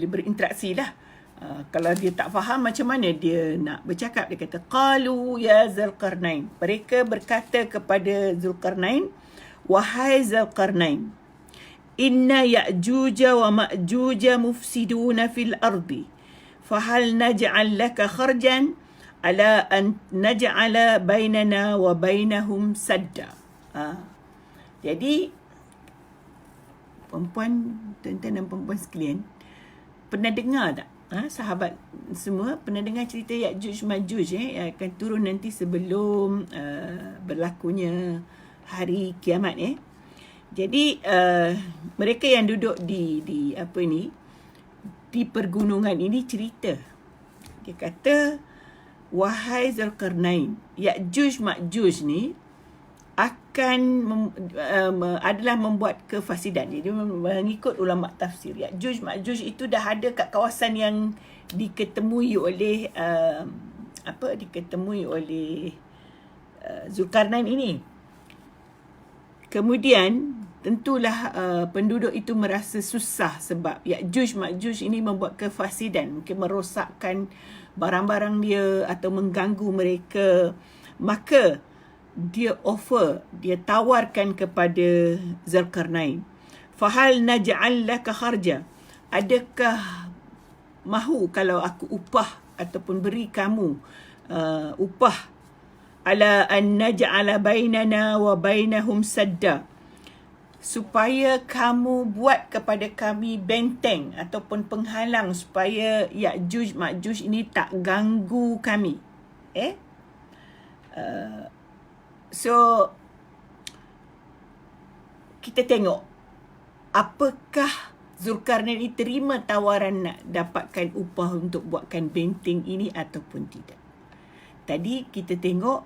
berinteraksi lah. Kalau dia tak faham macam mana dia nak bercakap, dia kata qalu ya Zulkarnain. Mereka berkata kepada Zulkarnain, wahai Zulkarnain, inna ya'juja wa ma'juja mufsiduna fil ardi fahal naj'al laka kharjan ala an naj'ala bainana wa bainahum sadda. Jadi tuan-tuan dan perempuan sekalian, pernah dengar tak? Sahabat semua pernah dengar cerita Ya'juj Ma'juj akan turun nanti sebelum berlakunya hari kiamat Jadi mereka yang duduk di pergunungan ini cerita. Dia kata, wahai Zulkarnain, Ya'juj Ma'juj ni adalah membuat kefasidan. Jadi mengikut ulama tafsir, Ya'juj Ma'juj itu dah ada kat kawasan yang diketemui oleh Zulkarnain ini. Kemudian tentulah penduduk itu merasa susah sebab Ya'juj Ma'juj ini membuat kefasidan, mungkin merosakkan barang-barang dia atau mengganggu mereka. Maka dia tawarkan kepada Zulkarnain, fahal naj'al laka kharja, adakah mahu kalau aku upah ataupun beri kamu upah, ala an naj'ala bainana wa bainahum sadda, supaya kamu buat kepada kami benteng ataupun penghalang supaya Ya'juj Ma'juj ini tak ganggu kami. So kita tengok apakah Zulkarnain ini terima tawaran nak dapatkan upah untuk buatkan benteng ini ataupun tidak. Tadi kita tengok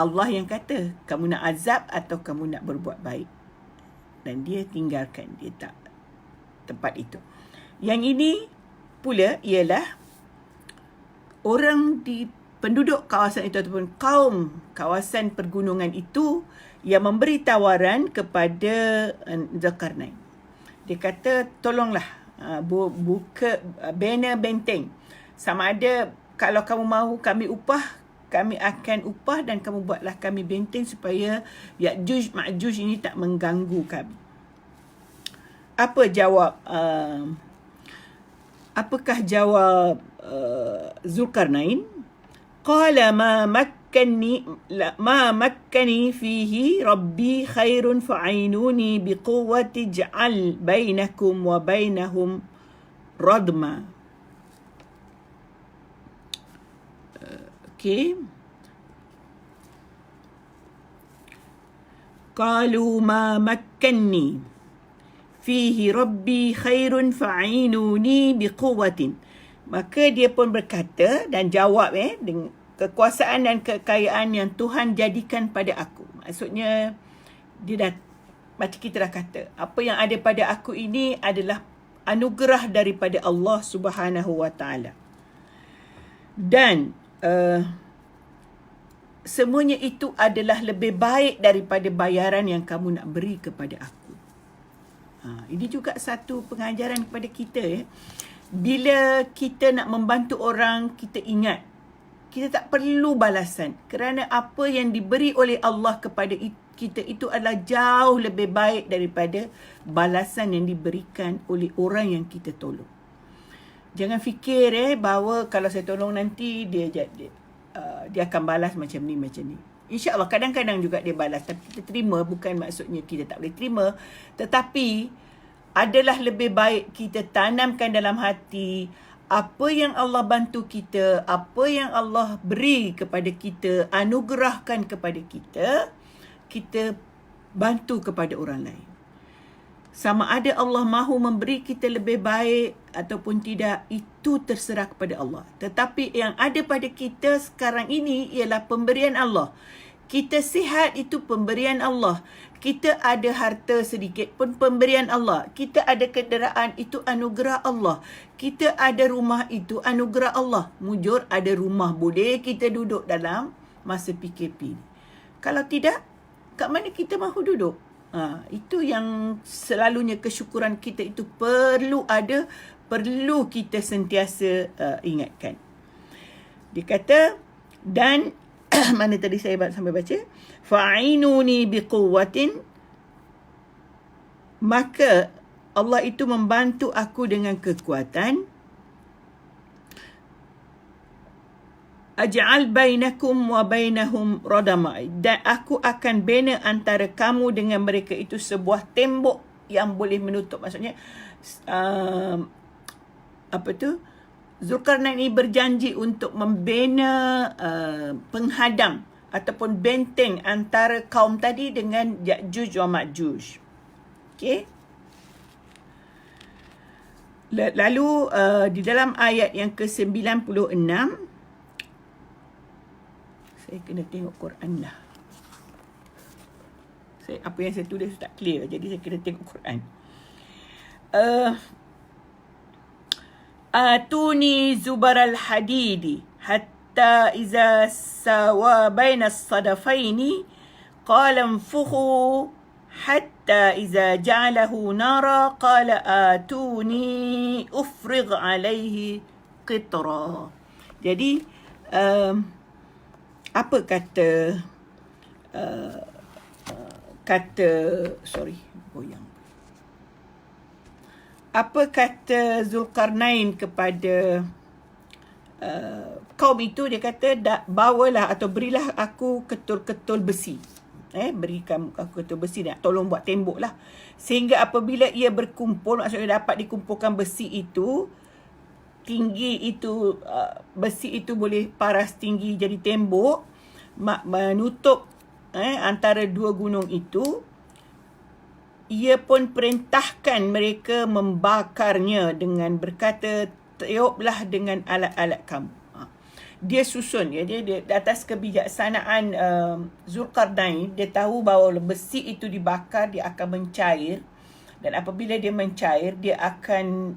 Allah yang kata kamu nak azab atau kamu nak berbuat baik, dan dia tinggalkan, dia tak tempat itu. Yang ini pula ialah orang di penduduk kawasan itu ataupun kaum kawasan pergunungan itu yang memberi tawaran kepada Zulkarnain. Dia kata, tolonglah buka banner benteng. Sama ada kalau kamu mahu kami upah, kami akan upah, dan kamu buatlah kami benteng supaya Ya'juj Ma'juj ini tak mengganggu kami. Apakah jawab Zulkarnain? Qala ma makkani fihi rabbi khairun fa'inuni biquwwati ij'al bainakum wa bainahum radma. Qalu ma makkani fihi rabbi khairun fa'inuni biquwwatin. Maka dia pun berkata dan jawab dengan kekuasaan dan kekayaan yang Tuhan jadikan pada aku. Maksudnya dia dah, macam kita dah kata, apa yang ada pada aku ini adalah anugerah daripada Allah Subhanahu Wa Taala. Dan semuanya itu adalah lebih baik daripada bayaran yang kamu nak beri kepada aku. Ini juga satu pengajaran kepada kita Bila kita nak membantu orang, kita ingat kita tak perlu balasan, kerana apa yang diberi oleh Allah kepada kita itu adalah jauh lebih baik daripada balasan yang diberikan oleh orang yang kita tolong. Jangan fikir bahawa kalau saya tolong nanti dia akan balas macam ni. InsyaAllah kadang-kadang juga dia balas, tapi kita terima, bukan maksudnya kita tak boleh terima, tetapi adalah lebih baik kita tanamkan dalam hati apa yang Allah bantu kita, apa yang Allah beri kepada kita, anugerahkan kepada kita, kita bantu kepada orang lain. Sama ada Allah mahu memberi kita lebih baik ataupun tidak, itu terserah kepada Allah. Tetapi yang ada pada kita sekarang ini ialah pemberian Allah. Kita sihat, itu pemberian Allah. Kita ada harta sedikit pun pemberian Allah. Kita ada kenderaan, itu anugerah Allah. Kita ada rumah, itu anugerah Allah. Mujur ada rumah, boleh kita duduk dalam masa PKP. Kalau tidak, kat mana kita mahu duduk? Itu yang selalunya kesyukuran kita itu perlu ada perlu kita sentiasa ingatkan. Dia kata, dan mana tadi saya sampai baca, fa'inuni biquwwatin, maka Allah itu membantu aku dengan kekuatan. Aj'al bainakum wa bainahum radama, dan aku akan bina antara kamu dengan mereka itu sebuah tembok yang boleh menutup. Maksudnya Zulkarnain ini berjanji untuk membina penghadang ataupun benteng antara kaum tadi dengan Ya'juj wa Ma'juj. Okey. Lalu di dalam ayat yang ke-96, saya kena tengok Quran lah. Apa yang saya tulis tak clear, jadi saya kena tengok Quran. Atuni zubaral hadidi hatta iza sawa baina as-sadafaini qala anfukhu hatta iza ja'alahu nara qala atuni ufrig alaihi qitra. Apa kata apa kata Zulkarnain kepada kaum itu? Dia kata, bawalah atau berilah aku ketul-ketul besi. Berikan aku ketul besi, nak tolong buat tembok lah. Sehingga apabila ia berkumpul, maksudnya dapat dikumpulkan besi itu, tinggi itu, besi itu boleh paras tinggi jadi tembok, menutup antara dua gunung itu. Ia pun perintahkan mereka membakarnya dengan berkata, tiuplah dengan alat-alat kamu. Dia susun, ya, dia di atas kebijaksanaan Zulkarnain, dia tahu bahawa besi itu dibakar, dia akan mencair, dan apabila dia mencair, dia akan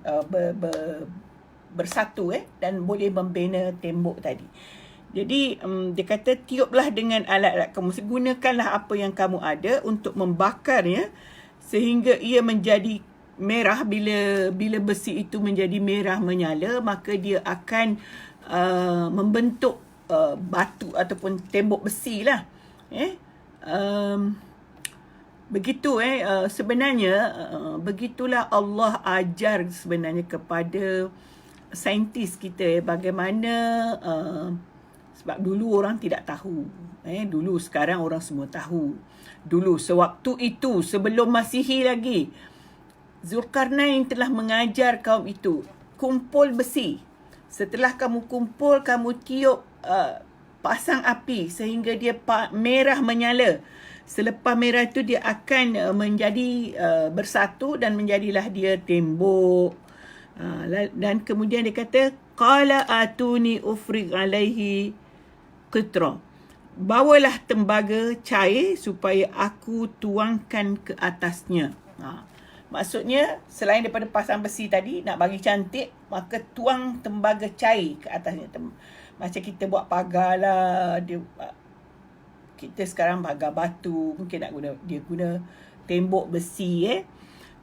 bersatu dan boleh membina tembok tadi. Jadi dia kata, tiuplah dengan alat-alat kamu, gunakanlah apa yang kamu ada untuk membakarnya sehingga ia menjadi merah. Bila besi itu menjadi merah menyala, maka dia akan membentuk batu ataupun tembok besi lah. Begitu sebenarnya begitulah Allah ajar sebenarnya kepada saintis kita, bagaimana sebab dulu orang tidak tahu, dulu, sekarang orang semua tahu. Dulu sewaktu itu, sebelum Masihi lagi, Zulkarnain telah mengajar kaum itu, kumpul besi. Setelah kamu kumpul, kamu tiup, pasang api sehingga dia merah menyala. Selepas merah itu dia akan menjadi bersatu dan menjadilah dia tembok. Dan kemudian dia kata, qala atuni ufrig alaihi qitra, bawalah tembaga cair supaya aku tuangkan ke atasnya. Maksudnya, selain daripada pasang besi tadi, nak bagi cantik, maka tuang tembaga cair ke atasnya. Macam kita buat pagar lah, kita sekarang pagar batu, mungkin nak guna tembok besi.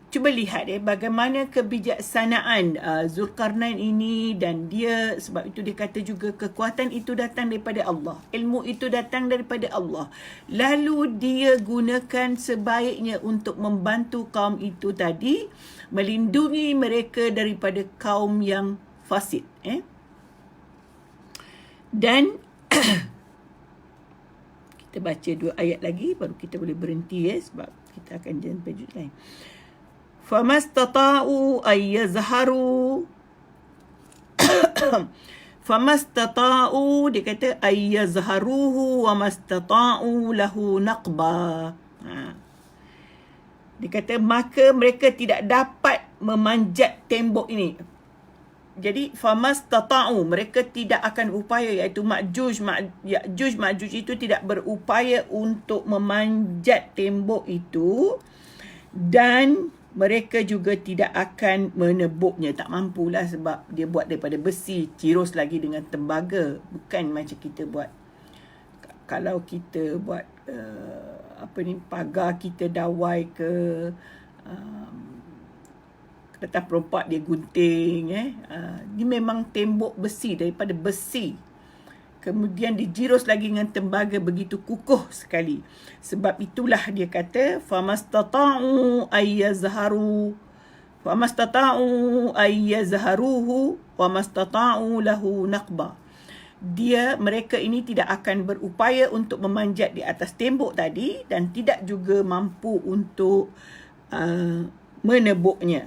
Cuba lihat bagaimana kebijaksanaan Zulkarnain ini, dan dia, sebab itu dia kata juga kekuatan itu datang daripada Allah, ilmu itu datang daripada Allah, lalu dia gunakan sebaiknya untuk membantu kaum itu tadi, melindungi mereka daripada kaum yang fasid. Dan kita baca 2 ayat lagi baru kita boleh berhenti, sebab kita akan jalan pejut lain. Famastata'u ayyazharu Famastata'u, dia kata ayyazharuhu wa mastata'u lahu naqba. Dia kata maka mereka tidak dapat memanjat tembok ini. Jadi famastata'u, mereka tidak akan upaya, iaitu Ya'juj Ma'juj itu tidak berupaya untuk memanjat tembok itu, dan mereka juga tidak akan menebuknya. Tak mampulah, sebab dia buat daripada besi, tirus lagi dengan tembaga. Bukan macam kita buat, kalau kita buat pagar kita dawai ke datang perompak dia gunting. Ini memang tembok besi, daripada besi. Kemudian dijirus lagi dengan tembaga, begitu kukuh sekali. Sebab itulah dia kata, famastata'u ayyazharu wamastata'u lahu naqba. Mereka ini tidak akan berupaya untuk memanjat di atas tembok tadi dan tidak juga mampu untuk menebuknya.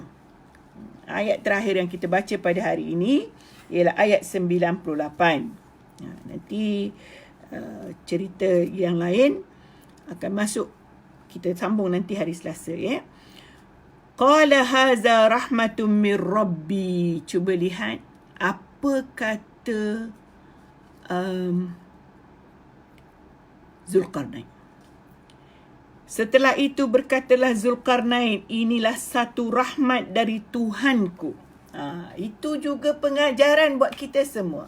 Ayat terakhir yang kita baca pada hari ini ialah ayat 98. Nanti cerita yang lain akan masuk, kita sambung nanti hari Selasa, ya. Qala haza rahmatun min rabbi. Cuba lihat apa kata Zulkarnain. Setelah itu berkatalah Zulkarnain, inilah satu rahmat dari Tuhanku. Itu juga pengajaran buat kita semua.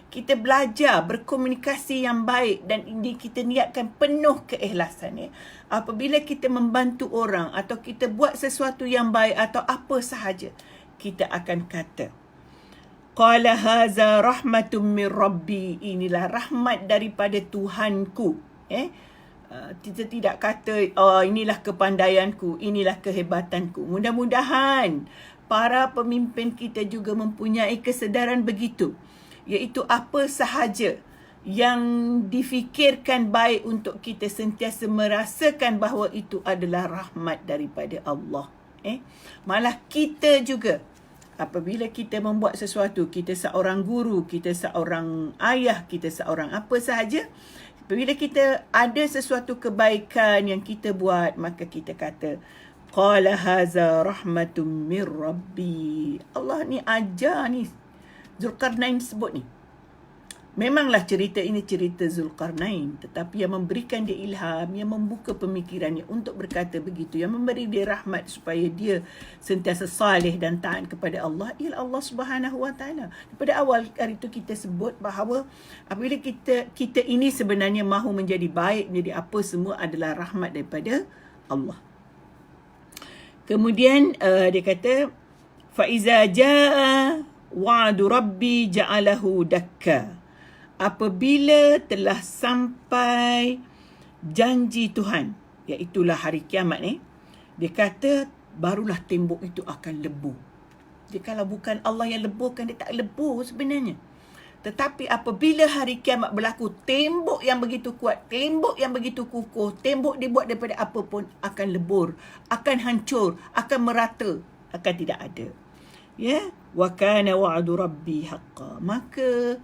Kita belajar berkomunikasi yang baik dan ini kita niatkan penuh keikhlasan. Apabila kita membantu orang atau kita buat sesuatu yang baik atau apa sahaja, kita akan kata, Qala haza rahmatun min rabbi. Inilah rahmat daripada Tuhanku. Kita tidak kata, inilah kepandaianku, inilah kehebatanku. Mudah-mudahan para pemimpin kita juga mempunyai kesedaran begitu. Iaitu apa sahaja yang difikirkan baik untuk kita sentiasa merasakan bahawa itu adalah rahmat daripada Allah. Malah kita juga, apabila kita membuat sesuatu, kita seorang guru, kita seorang ayah, kita seorang apa sahaja, apabila kita ada sesuatu kebaikan yang kita buat, maka kita kata, Qala haza rahmatun min rabbi. Allah ni ajar ni, Zulkarnain sebut ni. Memanglah cerita ini cerita Zulkarnain, tetapi yang memberikan dia ilham, yang membuka pemikirannya untuk berkata begitu, yang memberi dia rahmat supaya dia sentiasa saleh dan taat kepada Allah, ialah Allah Subhanahu Wa Taala. Pada awal hari itu kita sebut bahawa apabila kita ini sebenarnya mahu menjadi baik, menjadi apa, semua adalah rahmat daripada Allah. Kemudian dia kata, فَإِذَا جَاءَ وَعْدُ رَبِّي جَعَلَهُ دَكَّا. Apabila telah sampai janji Tuhan, iaitulah hari kiamat ni, dia kata barulah tembok itu akan lebuh. Jadi kalau bukan Allah yang lebuhkan, dia tak lebuh sebenarnya. Tetapi apabila hari kiamat berlaku, tembok yang begitu kuat, tembok yang begitu kukuh, tembok dibuat daripada apa pun akan lebur, akan hancur, akan merata, akan tidak ada. Ya, wa kana wa'du rabbi haqqan. Maka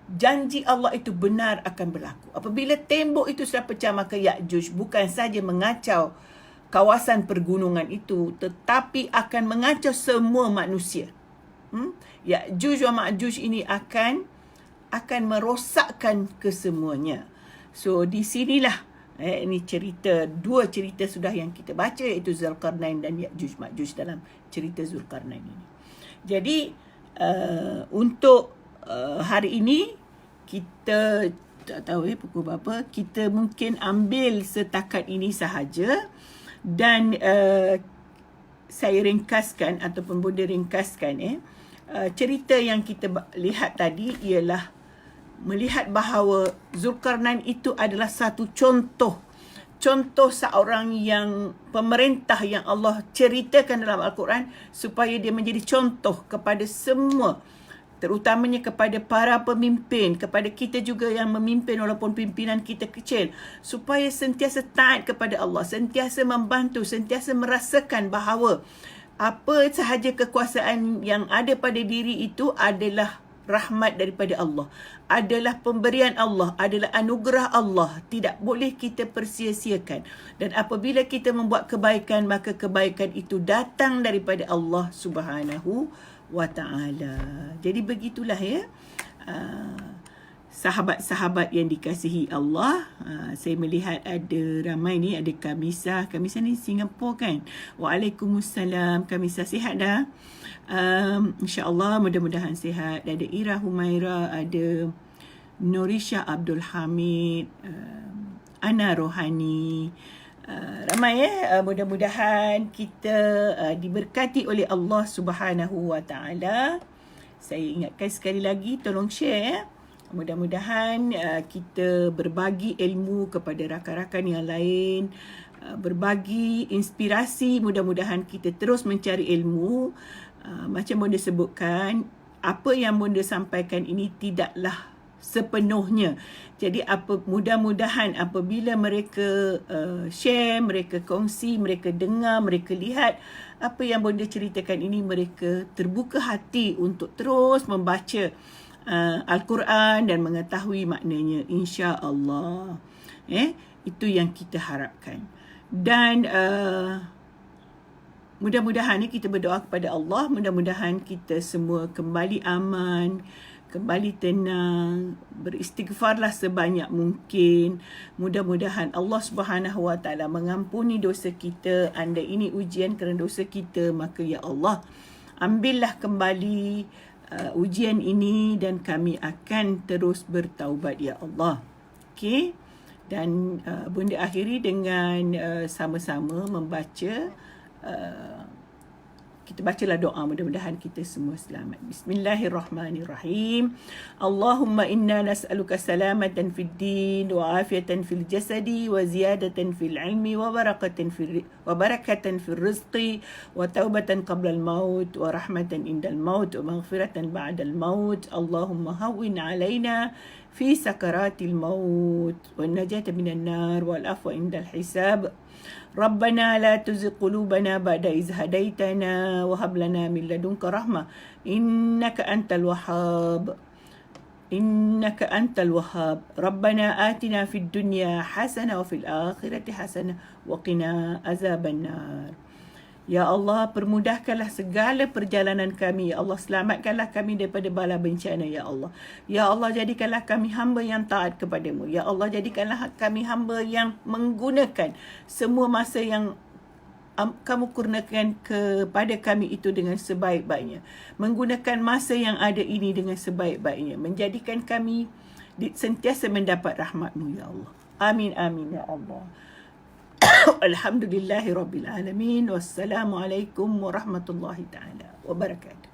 janji Allah itu benar akan berlaku. Apabila tembok itu sudah pecah, maka Ya'juj bukan saja mengacau kawasan pergunungan itu, tetapi akan mengacau semua manusia. Ya'juj wa Ma'juj ini akan merosakkan kesemuanya. So di sinilah ini cerita, dua cerita sudah yang kita baca, iaitu Zulkarnain dan Ya'juj Ma'juj dalam cerita Zulkarnain ini. Jadi untuk hari ini kita tak tahu pukul berapa, kita mungkin ambil setakat ini sahaja dan saya ringkaskan ataupun Bunda ringkaskan cerita yang kita lihat tadi ialah melihat bahawa Zulkarnain itu adalah satu contoh seorang yang pemerintah yang Allah ceritakan dalam Al-Quran supaya dia menjadi contoh kepada semua, terutamanya kepada para pemimpin, kepada kita juga yang memimpin walaupun pimpinan kita kecil, supaya sentiasa taat kepada Allah, sentiasa membantu, sentiasa merasakan bahawa apa sahaja kekuasaan yang ada pada diri itu adalah rahmat daripada Allah, adalah pemberian Allah, adalah anugerah Allah, tidak boleh kita persia-siakan. Dan apabila kita membuat kebaikan, maka kebaikan itu datang daripada Allah Subhanahu Wa Taala. Jadi begitulah sahabat-sahabat yang dikasihi Allah. Saya melihat ada ramai ni, ada Kamisah ni Singapura kan. Waalaikumsalam Kamisah, sihat dah? InsyaAllah mudah-mudahan sihat. Ada Ira Humaira, ada Nurisha Abdul Hamid, Ana Rohani, Ramai mudah-mudahan kita diberkati oleh Allah Subhanahu Wa Taala. Saya ingatkan sekali lagi, tolong share. Mudah-mudahan kita berbagi ilmu kepada rakan-rakan yang lain, berbagi inspirasi. Mudah-mudahan kita terus mencari ilmu. Macam Bonda sebutkan, apa yang Bonda sampaikan ini tidaklah sepenuhnya. Jadi mudah-mudahan apabila mereka share, mereka kongsi, mereka dengar, mereka lihat apa yang Bonda ceritakan ini, mereka terbuka hati untuk terus membaca Al-Quran dan mengetahui maknanya, insya-Allah. Itu yang kita harapkan. Dan mudah-mudahan kita berdoa kepada Allah, mudah-mudahan kita semua kembali aman, kembali tenang, beristighfarlah sebanyak mungkin. Mudah-mudahan Allah Subhanahu Wa Taala mengampuni dosa kita. Anda ini ujian kerana dosa kita, maka ya Allah, ambillah kembali ujian ini dan kami akan terus bertaubat ya Allah. Okey. Dan Bonda akhiri dengan sama-sama membaca, kita bacalah doa, mudah-mudahan kita semua selamat. Bismillahirrahmanirrahim. Allahumma inna nas'aluka salamatan fid din wa afiatan fil jasadi wa ziyadatan fil ilmi wa barakatan fil rizqi wa taubatan qabla al maut wa rahmatan indal maut wa maghfiratan ba'da al maut. Allahumma hawwin alaina fi sakaratil maut wa najata minan nar wal afwa indal hisab. ربنا لا تزغ قلوبنا بعد إذ هديتنا وهب لنا من لدنك رحمة إنك أنت الوهاب ربنا آتنا في الدنيا حسنة وفي الآخرة حسنة وقنا عذاب النار. Ya Allah, permudahkanlah segala perjalanan kami. Ya Allah, selamatkanlah kami daripada bala bencana. Ya Allah. Ya Allah, jadikanlah kami hamba yang taat kepadamu. Ya Allah, jadikanlah kami hamba yang menggunakan semua masa yang kamu kurniakan kepada kami itu dengan sebaik-baiknya. Menggunakan masa yang ada ini dengan sebaik-baiknya. Menjadikan kami sentiasa mendapat rahmat-Mu, Ya Allah. Amin, amin, Ya Allah. Alhamdulillahi Rabbil Alamin. Wassalamualaikum warahmatullahi ta'ala wabarakatuh.